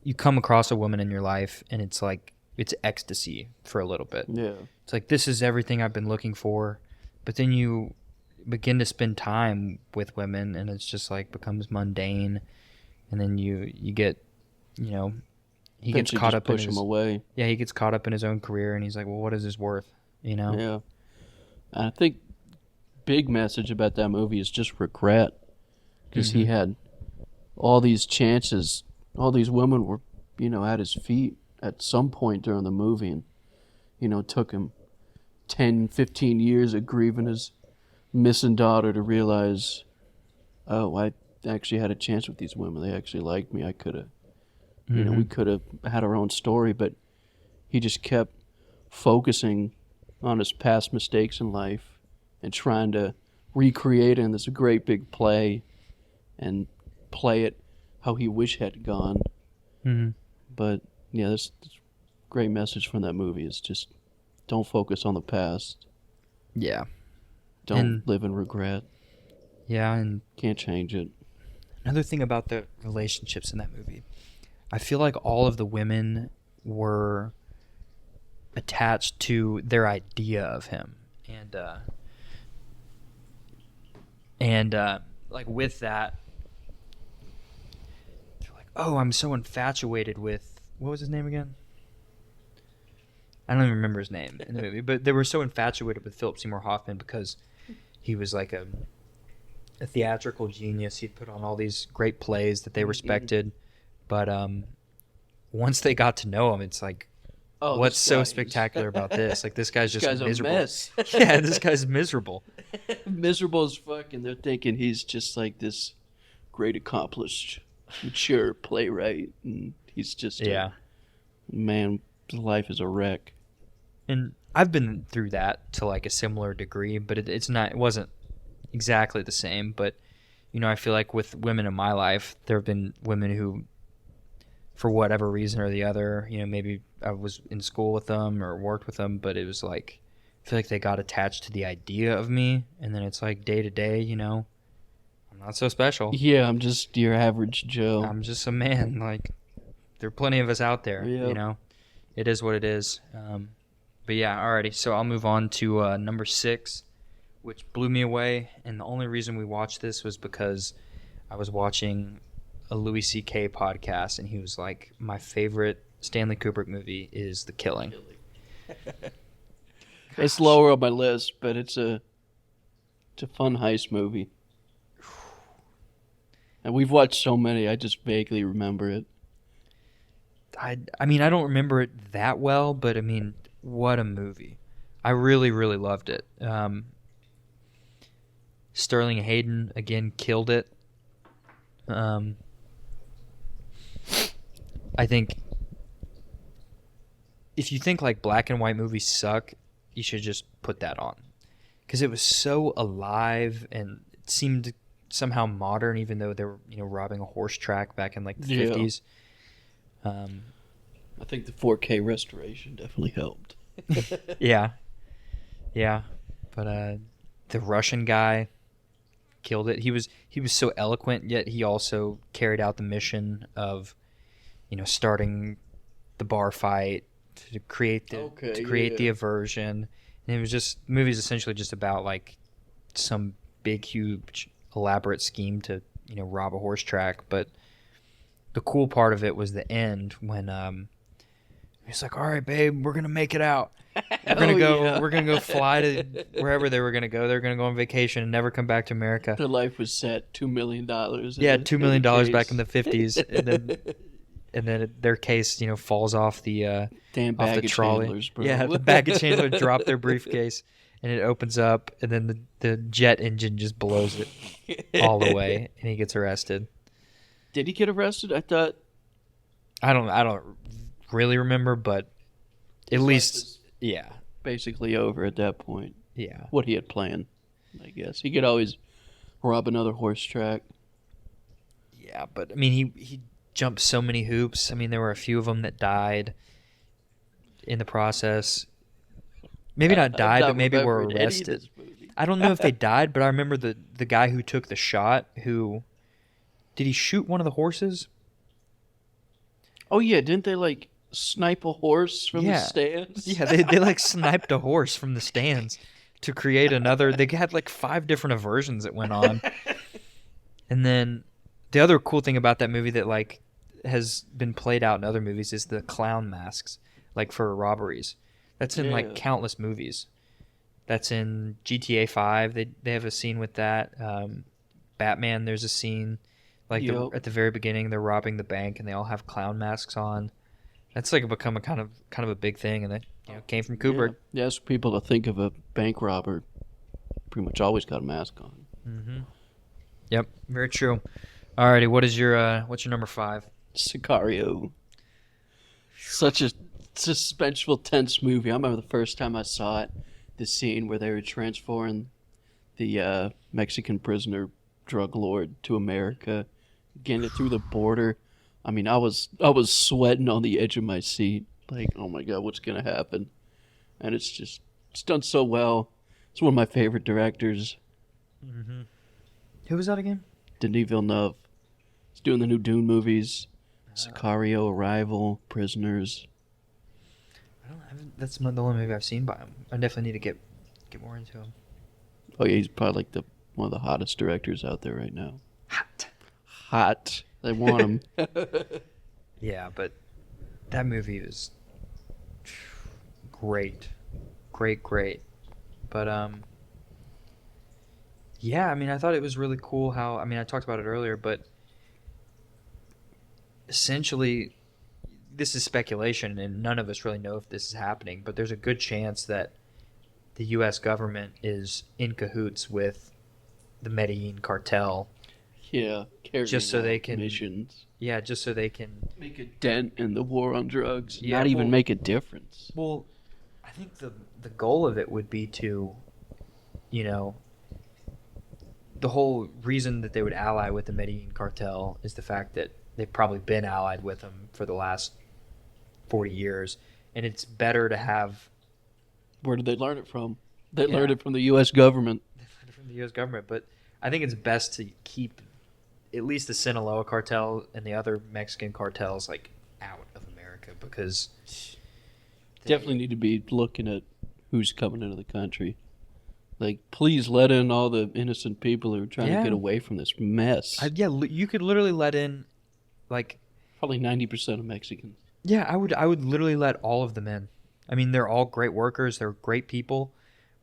you come across a woman in your life and it's like, it's ecstasy for a little bit. Yeah. It's like, this is everything I've been looking for. But then you begin to spend time with women and it's just like becomes mundane. And then you get, you know, he gets Eventually caught just up in push his, him away. yeah, he gets caught up in his own career and he's like, well, what is this worth? You know? Yeah. And I think big message about that movie is just regret. Because he had all these chances. All these women were, at his feet at some point during the movie. And, it took him 10, 15 years of grieving his missing daughter to realize, oh, I actually had a chance with these women. They actually liked me. I could have, we could have had our own story. But he just kept focusing on his past mistakes in life and trying to recreate it in this great big play and play it how he wish had gone. Mm-hmm. But yeah, this great message from that movie is just don't focus on the past. Yeah. Don't live in regret. Yeah, and Can't change it. another thing about the relationships in that movie, I feel like all of the women were attached to their idea of him, and like with that, they're like, oh, I'm so infatuated with, what was his name again? I don't even remember his name in the movie, but they were so infatuated with Philip Seymour Hoffman because he was like a theatrical genius. He'd put on all these great plays that they respected, but once they got to know him, it's like, Oh, what's this so guy spectacular about this? Like, this guy's just guy's miserable. a mess. Yeah, this guy's miserable. Miserable as fuck, and they're thinking he's just like this great, accomplished, mature playwright, and he's just man, his life is a wreck. And I've been through that to like a similar degree, but it wasn't exactly the same. But I feel like with women in my life, there have been women who, for whatever reason or the other, maybe I was in school with them or worked with them, but it was like, I feel like they got attached to the idea of me, and then it's like day to day, I'm not so special. Yeah, I'm just your average Joe. I'm just a man. Like, there are plenty of us out there, Yep. It is what it is. But yeah, alrighty. So I'll move on to number 6, which blew me away. And the only reason we watched this was because I was watching a Louis C.K. podcast, and he was like, my favorite Stanley Kubrick movie is The Killing. It's lower on my list, but it's a fun heist movie. And we've watched so many, I just vaguely remember it. I mean, I don't remember it that well, but I mean, what a movie. I really, really loved it. Sterling Hayden, again, killed it. I think if you think like black and white movies suck, you should just put that on. Because it was so alive and it seemed somehow modern, even though they were, robbing a horse track back in like the 50s. I think the 4K restoration definitely helped. Yeah. But the Russian guy killed it. He was so eloquent, yet he also carried out the mission of, starting the bar fight to create the aversion. And it was just, the movie's essentially just about like some big, huge, elaborate scheme to, rob a horse track. But the cool part of it was the end when he's like, all right, babe, we're going to make it out. We're gonna go fly to wherever they were gonna go. They're gonna go on vacation and never come back to America. Their life was set. $2 million. Yeah, $2 million back in the 50s, and then their case, falls off the damn off the baggage trolley. handlers, bro. Yeah, the baggage handler dropped their briefcase, and it opens up, and then the jet engine just blows it all the way, and he gets arrested. Did he get arrested? I thought. I don't really remember, but at least. Yeah. Basically over at that point. Yeah. What he had planned, I guess. He could always rob another horse track. Yeah, but I mean, he jumped so many hoops. I mean, there were a few of them that died in the process. Maybe not died, but maybe were arrested. I don't know if they died, but I remember the guy who took the shot who... Did he shoot one of the horses? Oh, yeah. Didn't they, like... snipe a horse from the stands? Yeah, they like sniped a horse from the stands to create another. They had like 5 different aversions that went on. And then the other cool thing about that movie that like has been played out in other movies is the clown masks, like for robberies. That's in like countless movies. That's in GTA 5. They have a scene with that. Batman, there's a scene like at the very beginning. They're robbing the bank and they all have clown masks on. That's like become a kind of a big thing, and that came from Kubrick. Yeah, so people to think of a bank robber pretty much always got a mask on. Mm-hmm. Yep, very true. Alrighty, what's your number 5? Sicario. Such a suspenseful, tense movie. I remember the first time I saw it, the scene where they were transferring the Mexican prisoner drug lord to America, getting it through the border. I mean, I was sweating on the edge of my seat, like, oh my god, what's gonna happen? And it's done so well. It's one of my favorite directors. Mm-hmm. Who was that again? Denis Villeneuve. He's doing the new Dune movies, Sicario, Arrival, Prisoners. That's the only movie I've seen by him. I definitely need to get more into him. Oh yeah, he's probably like one of the hottest directors out there right now. Hot. They want him. Yeah, but that movie was great. But, yeah, I mean, I thought it was really cool how, I mean, I talked about it earlier, but essentially, this is speculation, and none of us really know if this is happening, but there's a good chance that the U.S. government is in cahoots with the Medellin cartel. Yeah, just so they can missions. Yeah, just so they can make a dent in the war on drugs. Yeah, not even make a difference. Well, I think the goal of it would be to, the whole reason that they would ally with the Medellin cartel is the fact that they've probably been allied with them for the last 40 years, and it's better to have. Where did they learn it from? They learned it from the U.S. government. They learned it from the U.S. government, but I think it's best to keep at least the Sinaloa cartel and the other Mexican cartels like out of America, because definitely need to be looking at who's coming into the country. Like, please let in all the innocent people who are trying to get away from this mess. You could literally let in, like, Probably 90% of Mexicans. yeah, I would literally let all of them in. I mean, they're all great workers, they're great people,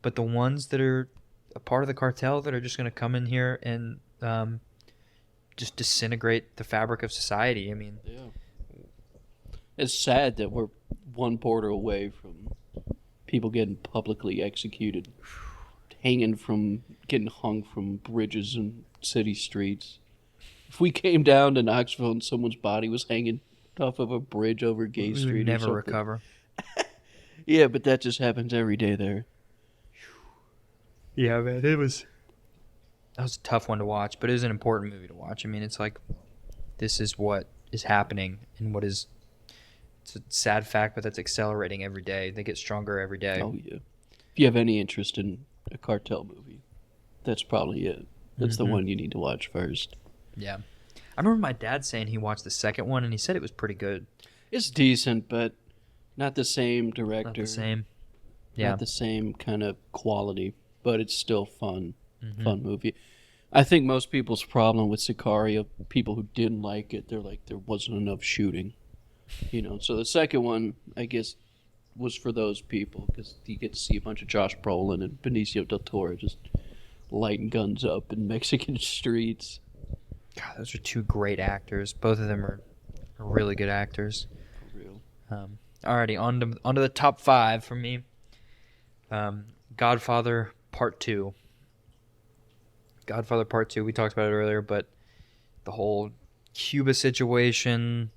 but the ones that are a part of the cartel that are just going to come in here and just disintegrate the fabric of society. I mean, Yeah. It's sad that we're one border away from people getting publicly executed, getting hung from bridges and city streets. If we came down to Knoxville and someone's body was hanging off of a bridge over Gay we Street, would or never something. recover. Yeah, but that just happens every day there. Yeah, man, that was a tough one to watch, but it was an important movie to watch. I mean, it's like, this is what is happening and it's a sad fact, but that's accelerating every day. They get stronger every day. Oh, yeah. If you have any interest in a cartel movie, that's probably it. That's the one you need to watch first. Yeah. I remember my dad saying he watched the second one, and he said it was pretty good. It's decent, but not the same director. Not the same. Yeah. Not the same kind of quality, but it's still fun movie. I think most people's problem with Sicario, people who didn't like it, they're like, there wasn't enough shooting. So the second one, I guess, was for those people, because you get to see a bunch of Josh Brolin and Benicio del Toro just lighting guns up in Mexican streets. God, those are two great actors. Both of them are really good actors. For real. Alrighty, on to the top 5 for me. Godfather Part 2. Godfather Part 2, we talked about it earlier, but the whole Cuba situation,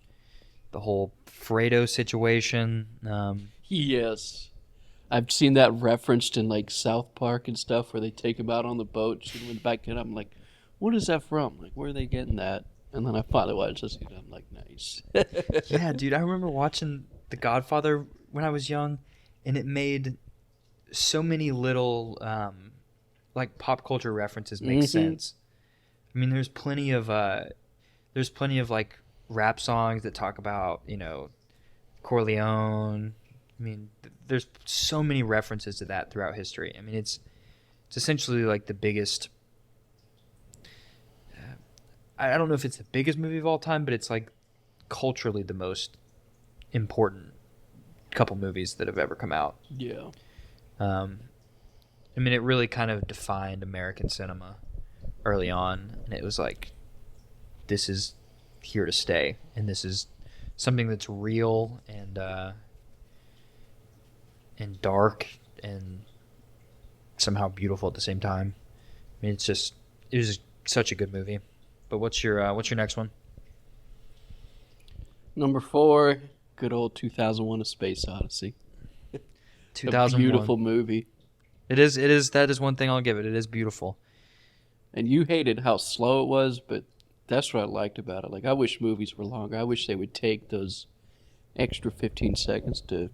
the whole Fredo situation. Yes. I've seen that referenced in like South Park and stuff, where they take him out on the boat, shoot him in the back, and I'm like, what is that from? Like, where are they getting that? And then I finally watched this, and I'm like, nice. Yeah, dude, I remember watching The Godfather when I was young, and it made so many little like pop culture references make sense. I mean, there's plenty of like rap songs that talk about, Corleone. I mean, there's so many references to that throughout history. I mean, it's essentially like the biggest. I don't know if it's the biggest movie of all time, but it's like culturally the most important couple movies that have ever come out. Yeah. I mean, it really kind of defined American cinema early on, and it was like, this is here to stay, and this is something that's real and dark and somehow beautiful at the same time. I mean, it was such a good movie. But what's your next one? Number 4, good old 2001: A Space Odyssey. 2001. A beautiful movie. It is. That is one thing I'll give it. It is beautiful. And you hated how slow it was, but that's what I liked about it. Like, I wish movies were longer. I wish they would take those extra 15 seconds to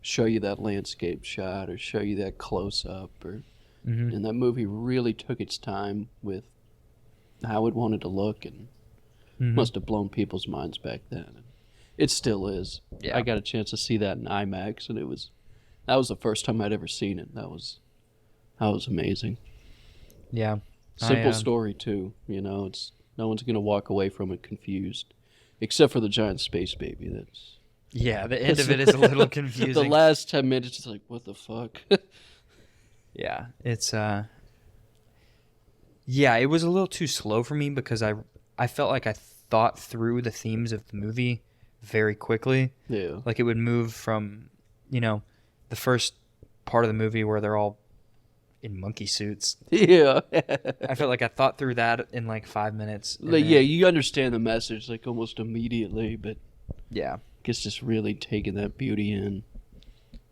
show you that landscape shot or show you that close-up. And that movie really took its time with how it wanted to look, and must have blown people's minds back then. It still is. Yeah. I got a chance to see that in IMAX, and that was the first time I'd ever seen it. That was amazing. Yeah. Simple story too. It's no one's gonna walk away from it confused, except for the giant space baby. The end of it is a little confusing. The last 10 minutes, it's like, what the fuck? Yeah, it's yeah, it was a little too slow for me because I felt like I thought through the themes of the movie very quickly. Yeah. Like, it would move from, the first part of the movie where they're all in monkey suits. Yeah. I felt like I thought through that in like 5 minutes. Like, yeah, you understand the message like almost immediately, but yeah, it's just really taking that beauty in.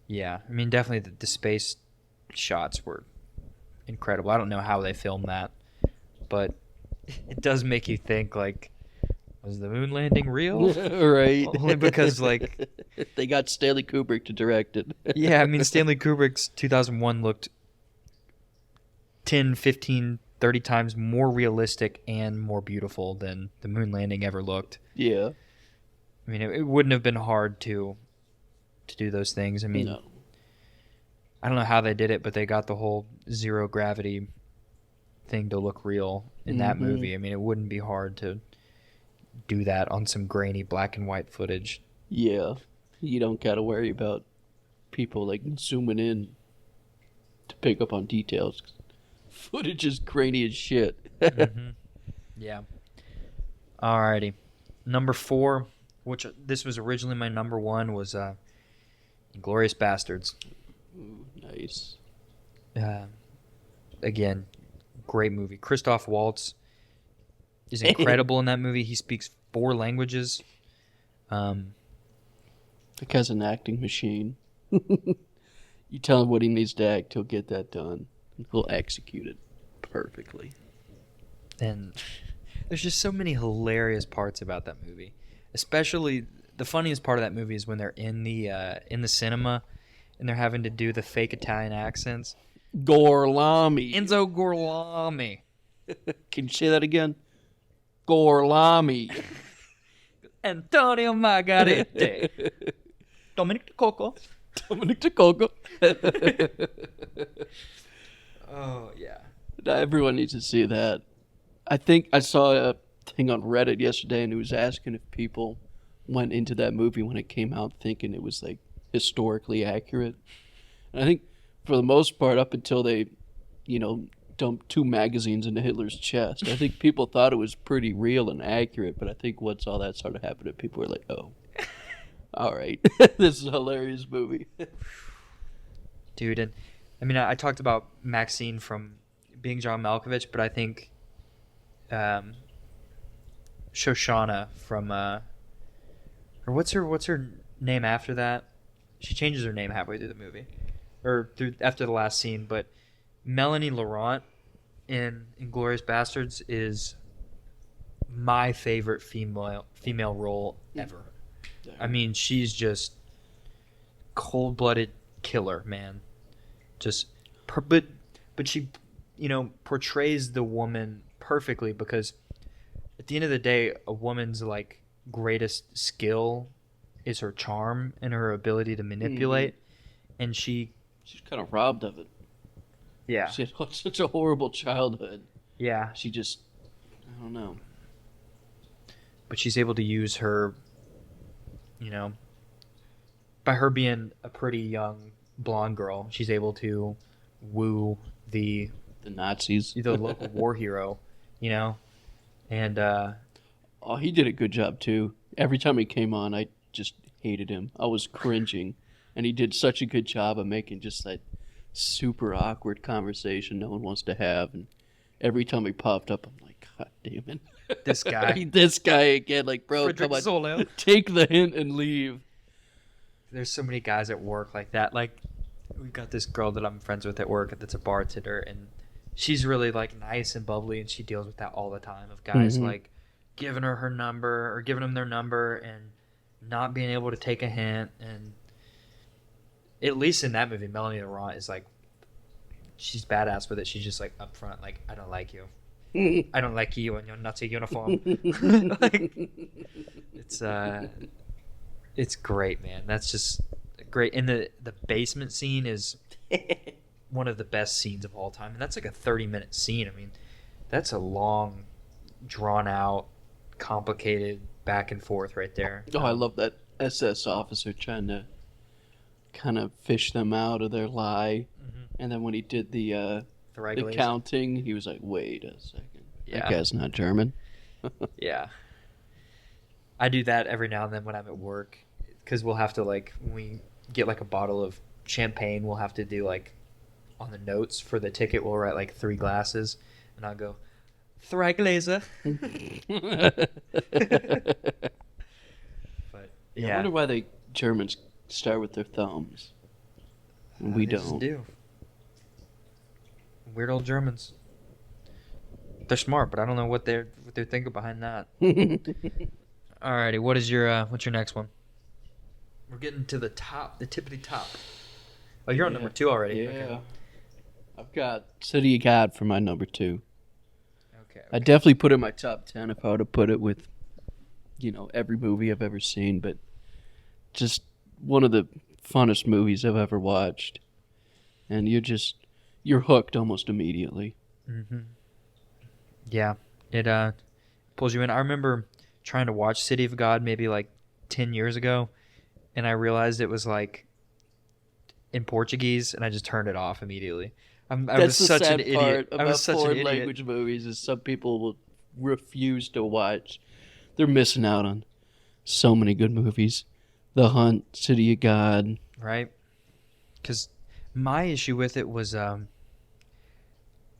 Yeah, I mean, definitely the space shots were incredible. I don't know how they filmed that, but it does make you think, like, was the moon landing real? Right. Only because, like, they got Stanley Kubrick to direct it. Yeah, I mean, Stanley Kubrick's 2001 looked 10, 15, 30 times more realistic and more beautiful than the moon landing ever looked. Yeah. I mean, it wouldn't have been hard to do those things. I mean, no. I don't know how they did it, but they got the whole zero gravity thing to look real in that movie. I mean, it wouldn't be hard to do that on some grainy black and white footage. Yeah. You don't got to worry about people like zooming in to pick up on details. Footage is grainy as shit. Yeah. Alrighty. Number 4, which this was originally my number 1, was Inglorious Basterds. Ooh, nice. Again, great movie. Christoph Waltz is incredible in that movie. He speaks 4 languages. The guy's an acting machine. You tell him what he needs to act, he'll get that done. He'll execute it perfectly. And there's just so many hilarious parts about that movie. Especially the funniest part of that movie is when they're in the cinema and they're having to do the fake Italian accents. Gorlami. Enzo Gorlami. Can you say that again? Gorlami. Antonio Margarete. Dominic De Coco. Dominic De Coco. Oh, yeah. Everyone needs to see that. I think I saw a thing on Reddit yesterday, and it was asking if people went into that movie when it came out thinking it was like historically accurate. And I think for the most part, up until they, dumped 2 magazines into Hitler's chest, I think people thought it was pretty real and accurate. But I think once all that started happening, people were like, "Oh, all right, this is a hilarious movie." Dude, and I mean, I talked about Maxine from being John Malkovich, but I think Shoshana from or what's her name after that? She changes her name halfway through the movie, or after the last scene. But Melanie Laurent in Inglorious Basterds is my favorite female role ever. I mean, she's just cold-blooded killer, man. Just, but she, portrays the woman perfectly, because at the end of the day, a woman's like greatest skill is her charm and her ability to manipulate, and she's kind of robbed of it. Yeah, She had such a horrible childhood. yeah, She just, I don't know. but she's able to use her, by her being a pretty young blonde girl, she's able to woo the Nazis. the local war hero, and Oh, he did a good job too. Every time he came on, I just hated him. I was cringing, and he did such a good job of making just that super awkward conversation no one wants to have. And every time he popped up, I'm like, God damn it, this guy, this guy again. Like, bro, Frederick come on, Zolo. take the hint and leave. There's so many guys at work like that. Like, we've got this girl that I'm friends with at work that's a bartender, and she's really like nice and bubbly, and she deals with that all the time of guys like giving her number or giving them their number and not being able to take a hint. And at least in that movie, Melanie Laurent is like, she's badass with it. She's just like upfront, like, I don't like you. I don't like you in your Nazi uniform. Like, it's great, man. That's just great. And the basement scene is one of the best scenes of all time. And that's like a 30-minute scene. I mean, that's a long, drawn-out, complicated back and forth right there. Oh, I love that SS officer trying to kind of fish them out of their lie. And then when he did the counting, he was like, wait a second. Yeah. That guy's not German. Yeah. I do that every now and then when I'm at work, because we'll have to, like, when we get like a bottle of champagne, we'll have to do like on the notes for the ticket, we'll write like 3 glasses, and I'll go 3 Gläser. But yeah, I wonder why the Germans start with their thumbs. And we they just don't. do. Weird old Germans. They're smart, but I don't know what they're thinking behind that. Alrighty, what's your next one? We're getting to the top, the tippity top. Oh, you're on number 2 already. Yeah. Okay. I've got City of God for my number 2. Okay. I definitely put it in my top 10 if I would have put it with, every movie I've ever seen, but just one of the funnest movies I've ever watched. and you're hooked almost immediately. Mm-hmm. Yeah, it pulls you in. I remember trying to watch City of God maybe like 10 years ago, and I realized it was like in Portuguese, and I just turned it off immediately. I was That's the such an sad idiot. part I about was such an foreign idiot. language movies is some people will refuse to watch. They're missing out on so many good movies. The Hunt, City of God. Right? Because my issue with it was I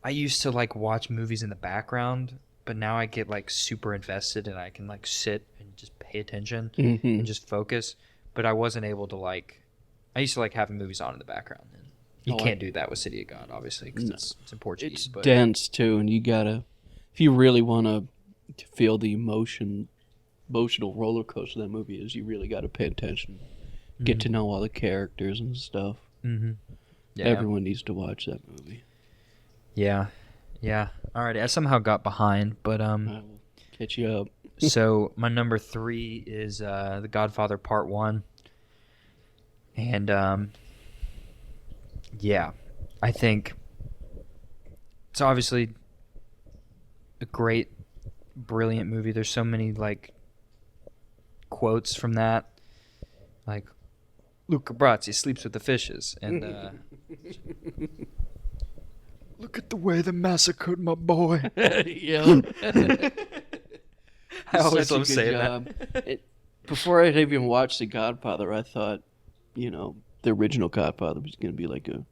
used to like watch movies in the background, but now I get like super invested and I can like sit and just pay attention and just focus. But I wasn't able to like. I used to like having movies on in the background. And you can't do that with City of God, obviously, because it's in Portuguese. It's dense too, and you gotta, if you really want to feel the emotional roller coaster that movie is, you really got to pay attention, get to know all the characters and stuff. Mm-hmm. Yeah. Everyone needs to watch that movie. Yeah. All right, I somehow got behind, but I will catch you up. So my number 3 is The Godfather Part 1. And yeah, I think it's obviously a great, brilliant movie. There's so many like quotes from that, like Luca Brasi sleeps with the fishes, and look at the way they massacred my boy. Yeah. I always love saying that. Before I'd even watched The Godfather, I thought, the original Godfather was going to be like a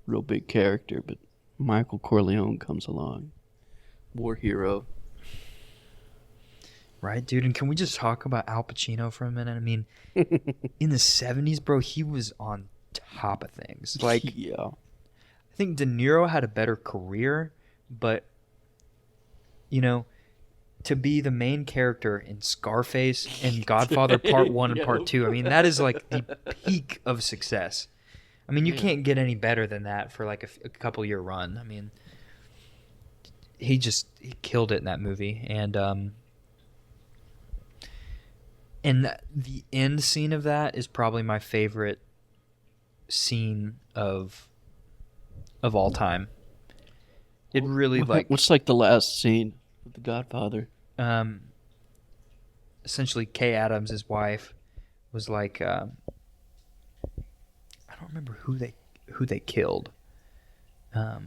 real big character, but Michael Corleone comes along. War hero. Right, dude? And can we just talk about Al Pacino for a minute? I mean, in the 70s, bro, he was on top of things. Like, yeah. I think De Niro had a better career, but, to be the main character in Scarface and Godfather Part 1 and Part 2, I mean, that is like the peak of success. I mean, you can't get any better than that for like a couple year run. I mean, he killed it in that movie. And the end scene of that is probably my favorite scene of all time. It really What's like the last scene of The Godfather? Essentially, Kay Adams, his wife, was like, I don't remember who they killed. Well,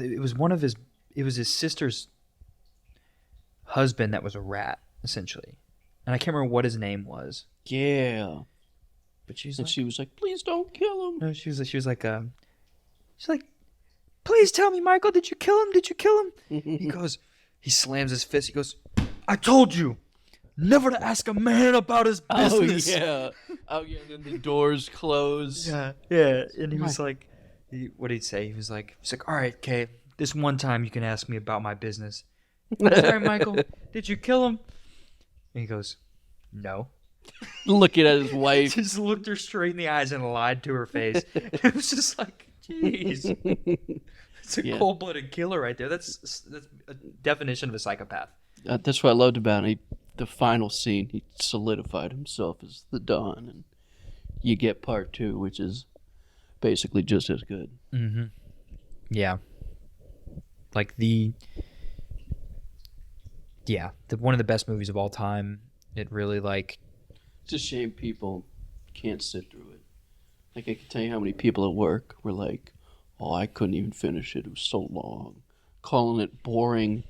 it was his sister's husband that was a rat, essentially, and I can't remember what his name was. Yeah, but she was like, "Please don't kill him." No, she was like, "Please tell me, Michael, did you kill him? Did you kill him?" He slams his fist. He goes, "I told you, never to ask a man about his business." Oh yeah. Then the doors close. Yeah. And he was like, what did he say? He was like, "All right, Kay, this one time you can ask me about my business." "Sorry, Michael, did you kill him?" And he goes, "No." Looking at his wife. Just looked her straight in the eyes and lied to her face. It was just like, jeez. It's a cold-blooded killer right there. That's a definition of a psychopath. That's what I loved about it. The final scene, he solidified himself as the Don, and you get part 2, which is basically just as good. Mm-hmm. Yeah. Like one of the best movies of all time. It really like. It's a shame people can't sit through it. Like, I can tell you how many people at work were like, "Oh, I couldn't even finish it. It was so long." Calling it boring.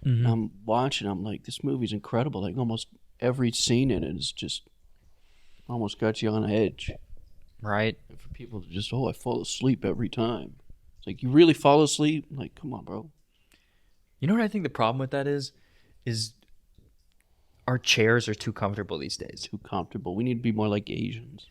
Mm-hmm. I'm watching. I'm like, this movie's incredible. Like, almost every scene in it is just almost got you on edge. Right. And for people to just, I fall asleep every time. It's like, you really fall asleep? Like, come on, bro. You know what I think the problem with that is our chairs are too comfortable these days. Too comfortable. We need to be more like Asians.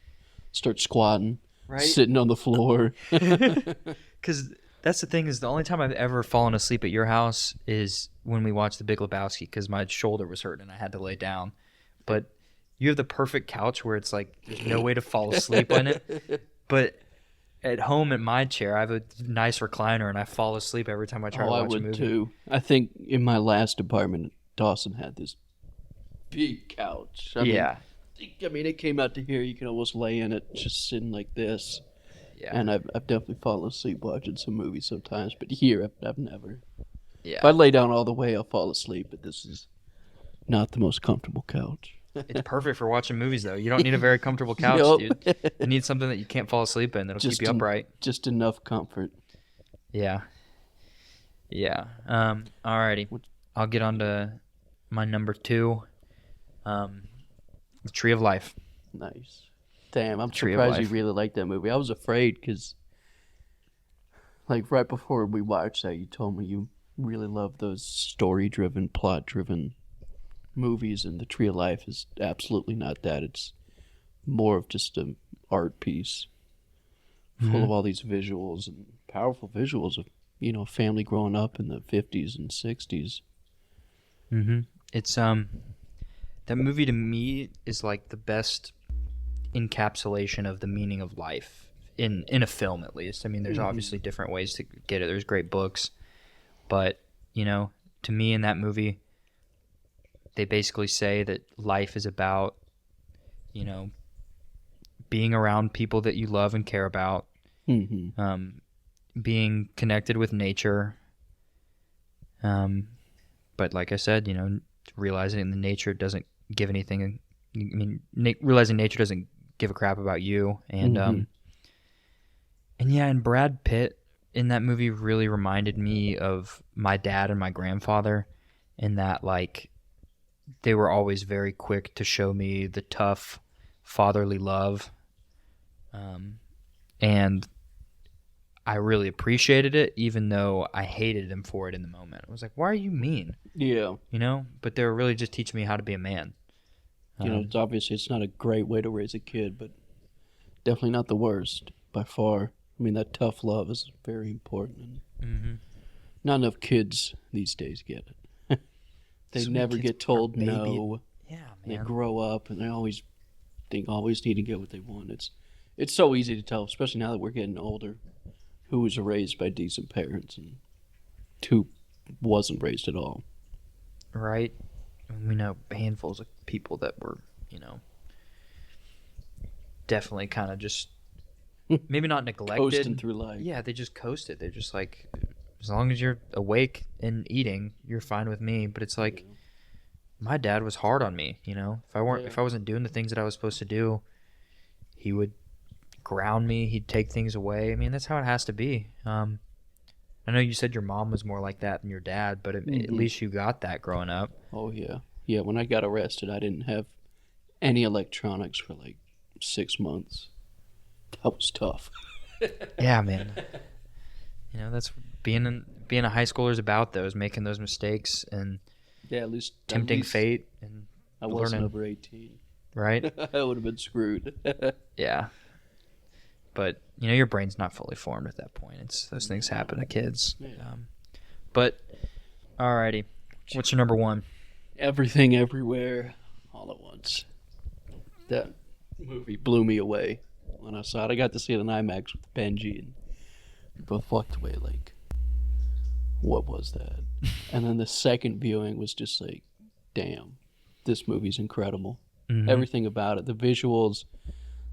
Start squatting. Right. Sitting on the floor. Because that's the thing, is the only time I've ever fallen asleep at your house is when we watched The Big Lebowski, because my shoulder was hurting and I had to lay down. But you have the perfect couch where it's like there's no way to fall asleep on it. But at home in my chair, I have a nice recliner and I fall asleep every time I try to watch a movie. I would too. I think in my last apartment, Dawson had this big couch. I mean, it came out to here. You can almost lay in it just sitting like this. Yeah. And I've definitely fallen asleep watching some movies sometimes, but here I've never. Yeah. If I lay down all the way, I'll fall asleep, but this is not the most comfortable couch. It's perfect for watching movies, though. You don't need a very comfortable couch, Yup. dude. You need something that you can't fall asleep in that'll keep you upright. Just enough comfort. Yeah. Yeah. Alrighty. I'll get on to my number 2. The Tree of Life. Nice. Damn, I'm Tree of surprised you Life. really like that movie. I was afraid because, like, right before we watched that, you told me you really love those story-driven, plot-driven movies, and The Tree of Life is absolutely not that. It's more of just an art piece full of all these visuals and powerful visuals of, family growing up in the 50s and 60s. Mm-hmm. It's that movie to me is like the best encapsulation of the meaning of life in a film, at least. I mean, there's obviously different ways to get it. There's great books, but to me in that movie, they basically say that life is about being around people that you love and care about, being connected with nature, but like I said, realizing the nature doesn't give anything. I mean, realizing nature doesn't give a crap about you, and and Brad Pitt in that movie really reminded me of my dad and my grandfather, in that like they were always very quick to show me the tough fatherly love, and I really appreciated it, even though I hated him for it in the moment. I was like, why are you mean? Yeah. But they were really just teaching me how to be a man. It's obviously it's not a great way to raise a kid, but definitely not the worst by far. I mean, that tough love is very important. And not enough kids these days get it. They So many never kids get told are baby- no. Yeah, They man. grow up and they always need to get what they want. It's so easy to tell, especially now that we're getting older, who was raised by decent parents and who wasn't raised at all. Right? We know handfuls of people that were, definitely kind of just maybe not neglected. Coasting through life. Yeah, they just coasted. They're just like, as long as you're awake and eating, you're fine with me. But it's like, my dad was hard on me. If I wasn't doing the things that I was supposed to do, he would ground me. He'd take things away. I mean, that's how it has to be. I know you said your mom was more like that than your dad, but at least you got that growing up. Oh, yeah. Yeah, when I got arrested, I didn't have any electronics for like 6 months. That was tough. Yeah, man. That's being a high schooler is about those, making those mistakes and Yeah, at least tempting fate and I wasn't learning. over 18. Right? I would have been screwed. Yeah. But, your brain's not fully formed at that point. Those things happen to kids. Yeah. But, alrighty. What's your number 1? Everything, everywhere, all at once. That movie blew me away when I saw it. I got to see it in IMAX with Benji, and we both walked away like, what was that? And then the second viewing was just like, damn, this movie's incredible. Everything about it, the visuals,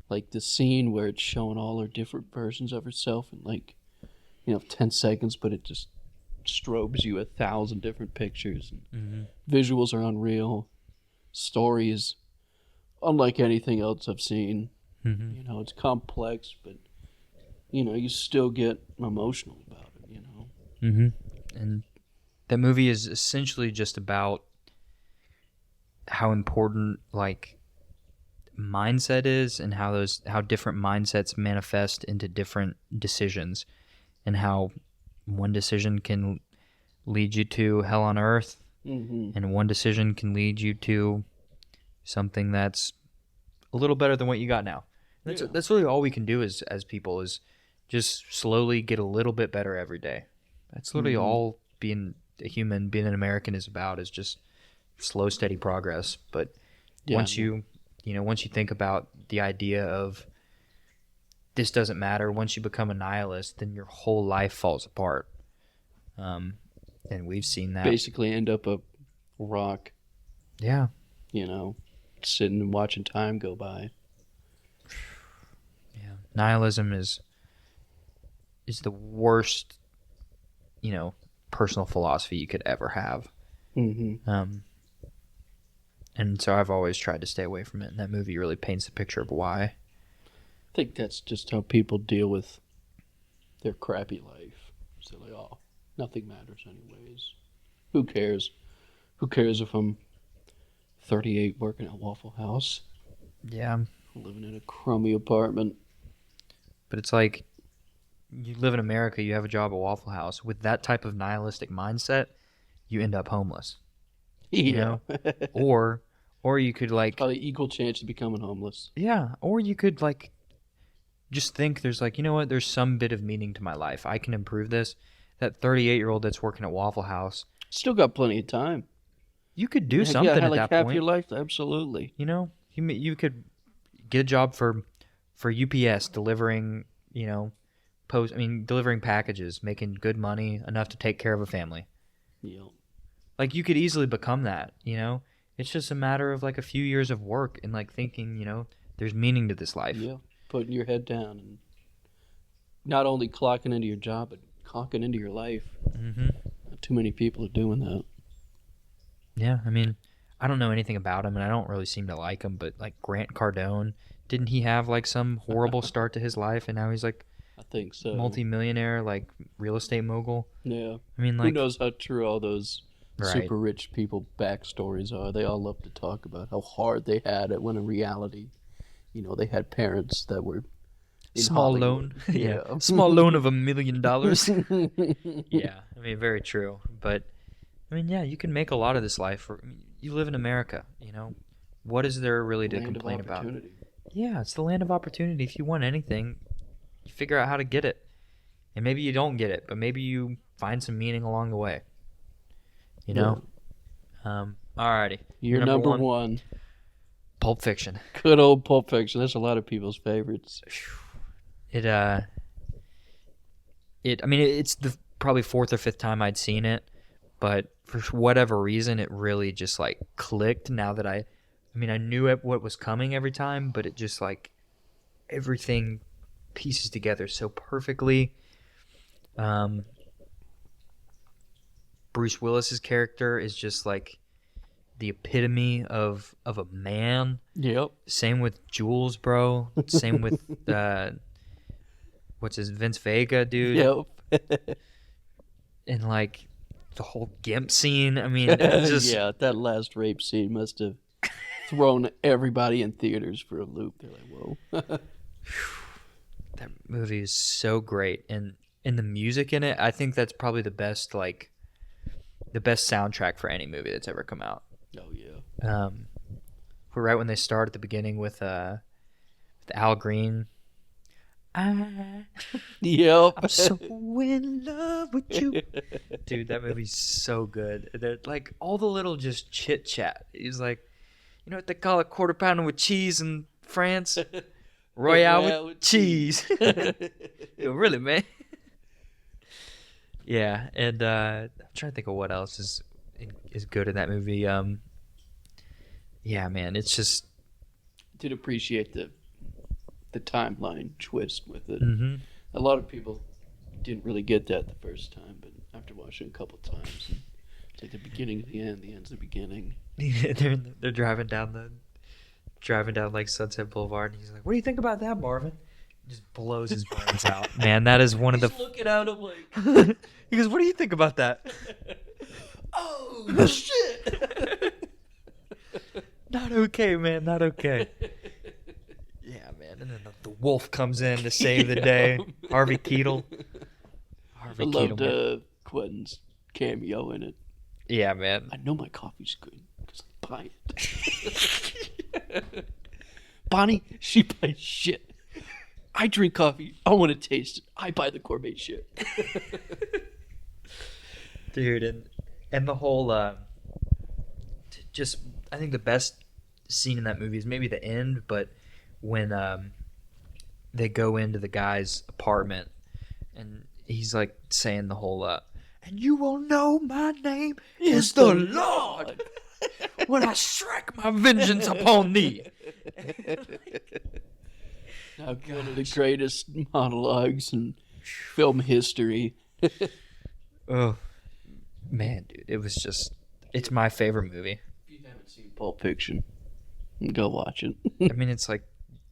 like the scene where it's showing all her different versions of herself in like, 10 seconds, but it just strobes you 1,000 different pictures. Visuals are unreal. Story is unlike anything else I've seen. It's complex, but you still get emotional about it. And that movie is essentially just about how important like mindset is, and how different mindsets manifest into different decisions, and how one decision can lead you to hell on earth, and one decision can lead you to something that's a little better than what you got now. That's really all we can do as people, is just slowly get a little bit better every day. That's literally all being a human, being an American is about, is just slow, steady progress. But once you think about the idea of this doesn't matter, once you become a nihilist, then your whole life falls apart. And we've seen that. Basically end up a rock, Yeah. sitting and watching time go by. Yeah. Nihilism is is the worst, personal philosophy you could ever have. Mm-hmm. And so I've always tried to stay away from it. And that movie really paints a picture of why. I think that's just how people deal with their crappy life. So like, oh, nothing matters anyways. Who cares? Who cares if I'm 38 working at Waffle House, Yeah. living in a crummy apartment? But it's like, you live in America, you have a job at Waffle House. With that type of nihilistic mindset, you end up homeless. You know? Or you could like... Probably equal chance of becoming homeless. Yeah, or you could like just think there's like, you know what, there's some bit of meaning to my life. I can improve this. That 38-year-old that's working at Waffle House, Still got plenty of time. you could do Yeah, something like at that half point. your life, absolutely. You could get a job for UPS delivering, delivering packages, making good money enough to take care of a family. Yeah. Like you could easily become that, It's just a matter of like a few years of work and like thinking, there's meaning to this life. Yeah. Putting your head down and not only clocking into your job, but clocking into your life. Mm-hmm. Not too many people are doing that. Yeah, I don't know anything about him, and I don't really seem to like him, but like Grant Cardone, didn't he have like some horrible start to his life, and now he's like I think so. multi-millionaire, like real estate mogul? Yeah. Who knows how true all those Right. super rich people backstories are? They all love to talk about how hard they had it when in reality, they had parents that were in small Hollywood. loan, yeah, small loan of $1 million. Yeah, very true. But yeah, you can make a lot of this life. You live in America, What is there really to Land of complain about? opportunity. Yeah, it's the land of opportunity. If you want anything, you figure out how to get it. And maybe you don't get it, but maybe you find some meaning along the way. Alrighty. You're number one. Pulp Fiction. Good old Pulp Fiction. That's a lot of people's favorites. It's the probably fourth or fifth time I'd seen it, but for whatever reason, it really just like clicked now that I knew what was coming every time, but it just like everything pieces together so perfectly. Bruce Willis's character is just like the epitome of a man. Yep. Same with Jules, bro. Same with Vince Vega, dude. Yep. And like the whole Gimp scene. Yeah, that last rape scene must have thrown everybody in theaters for a loop. They're like, whoa. That movie is so great, and the music in it, I think that's probably the best soundtrack for any movie that's ever come out. Oh yeah. Right when they start at the beginning with Al Green. Yep. I'm so in love with you. Dude, that movie's so good. They're like all the little just chit chat. He's like, you know what they call it, quarter pounder with cheese in France? Royale with cheese. Yo, really, man? Yeah, and I'm trying to think of what else is good in that movie. Yeah, man, it's just... Did appreciate the timeline twist with it. Mm-hmm. A lot of people didn't really get that the first time, but after watching it a couple times, it's like the beginning to the end, the end's the beginning. They're driving down like Sunset Boulevard, and he's like, "What do you think about that, Marvin?" Just blows his brains out. Man, that is one of the. He's looking at him like. He goes, "What do you think about that?" Oh shit! Not okay, man. Not okay. Yeah, man. And then the wolf comes in to save the day. Harvey Keitel. I loved Quentin's cameo in it. Yeah, man. I know my coffee's good because I buy it. Bonnie, she buys shit. I drink coffee. I want to taste it. I buy the gourmet shit. Dude, and the whole I think the best scene in that movie is maybe the end, but when they go into the guy's apartment and he's like saying the whole and you will know my name is the Lord when I strike my vengeance upon thee. Now, one of the greatest monologues and film history. Oh, man, dude, it was just, it's my favorite movie. If you haven't seen Pulp Fiction, go watch it. I mean, it's like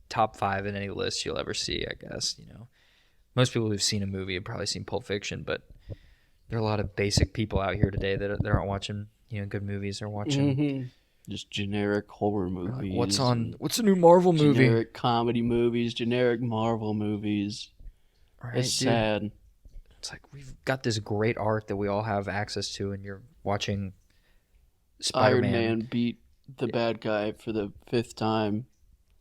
top 5 in any list you'll ever see, I guess, you know. Most people who've seen a movie have probably seen Pulp Fiction, but there are a lot of basic people out here today that aren't watching, you know, good movies. They're watching just generic horror movies. What's the new Marvel movie? Generic comedy movies, generic Marvel movies. Right, It's dude. sad. It's like we've got this great art that we all have access to, and you're watching Spider-Man. Iron Man beat the bad guy for the 5th time.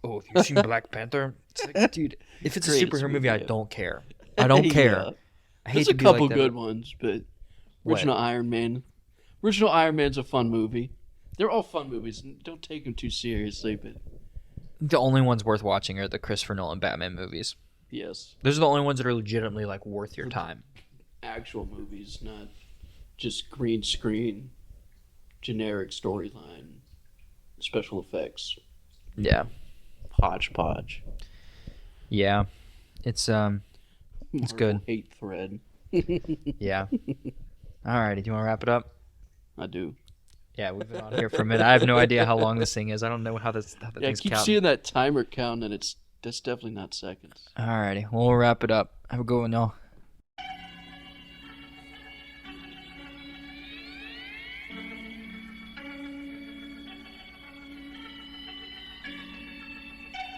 Oh, have you seen Black Panther? It's like, dude, if it's a Greatest superhero movie, I movie, yeah. don't care. I don't care. Yeah. I hate There's to a be couple like that. good ones, but What? Original Iron Man. Original Iron Man's a fun movie. They're all fun movies. Don't take them too seriously, but The only ones worth watching are the Christopher Nolan Batman movies. yes, Those are the only ones that are legitimately like worth your time. actual movies, not just green screen, generic storyline, special effects, Yeah. hodgepodge. Yeah. It's It's good. Marvel hate thread. yeah. Alrighty, do you want to wrap it up? I do. Yeah, we've been on here for a minute. I have no idea how long this thing is. I don't know how the Yeah, I thing's keep counting. seeing that timer count, and that's definitely not seconds. Alrighty, well, we'll wrap it up. Have a good one, y'all.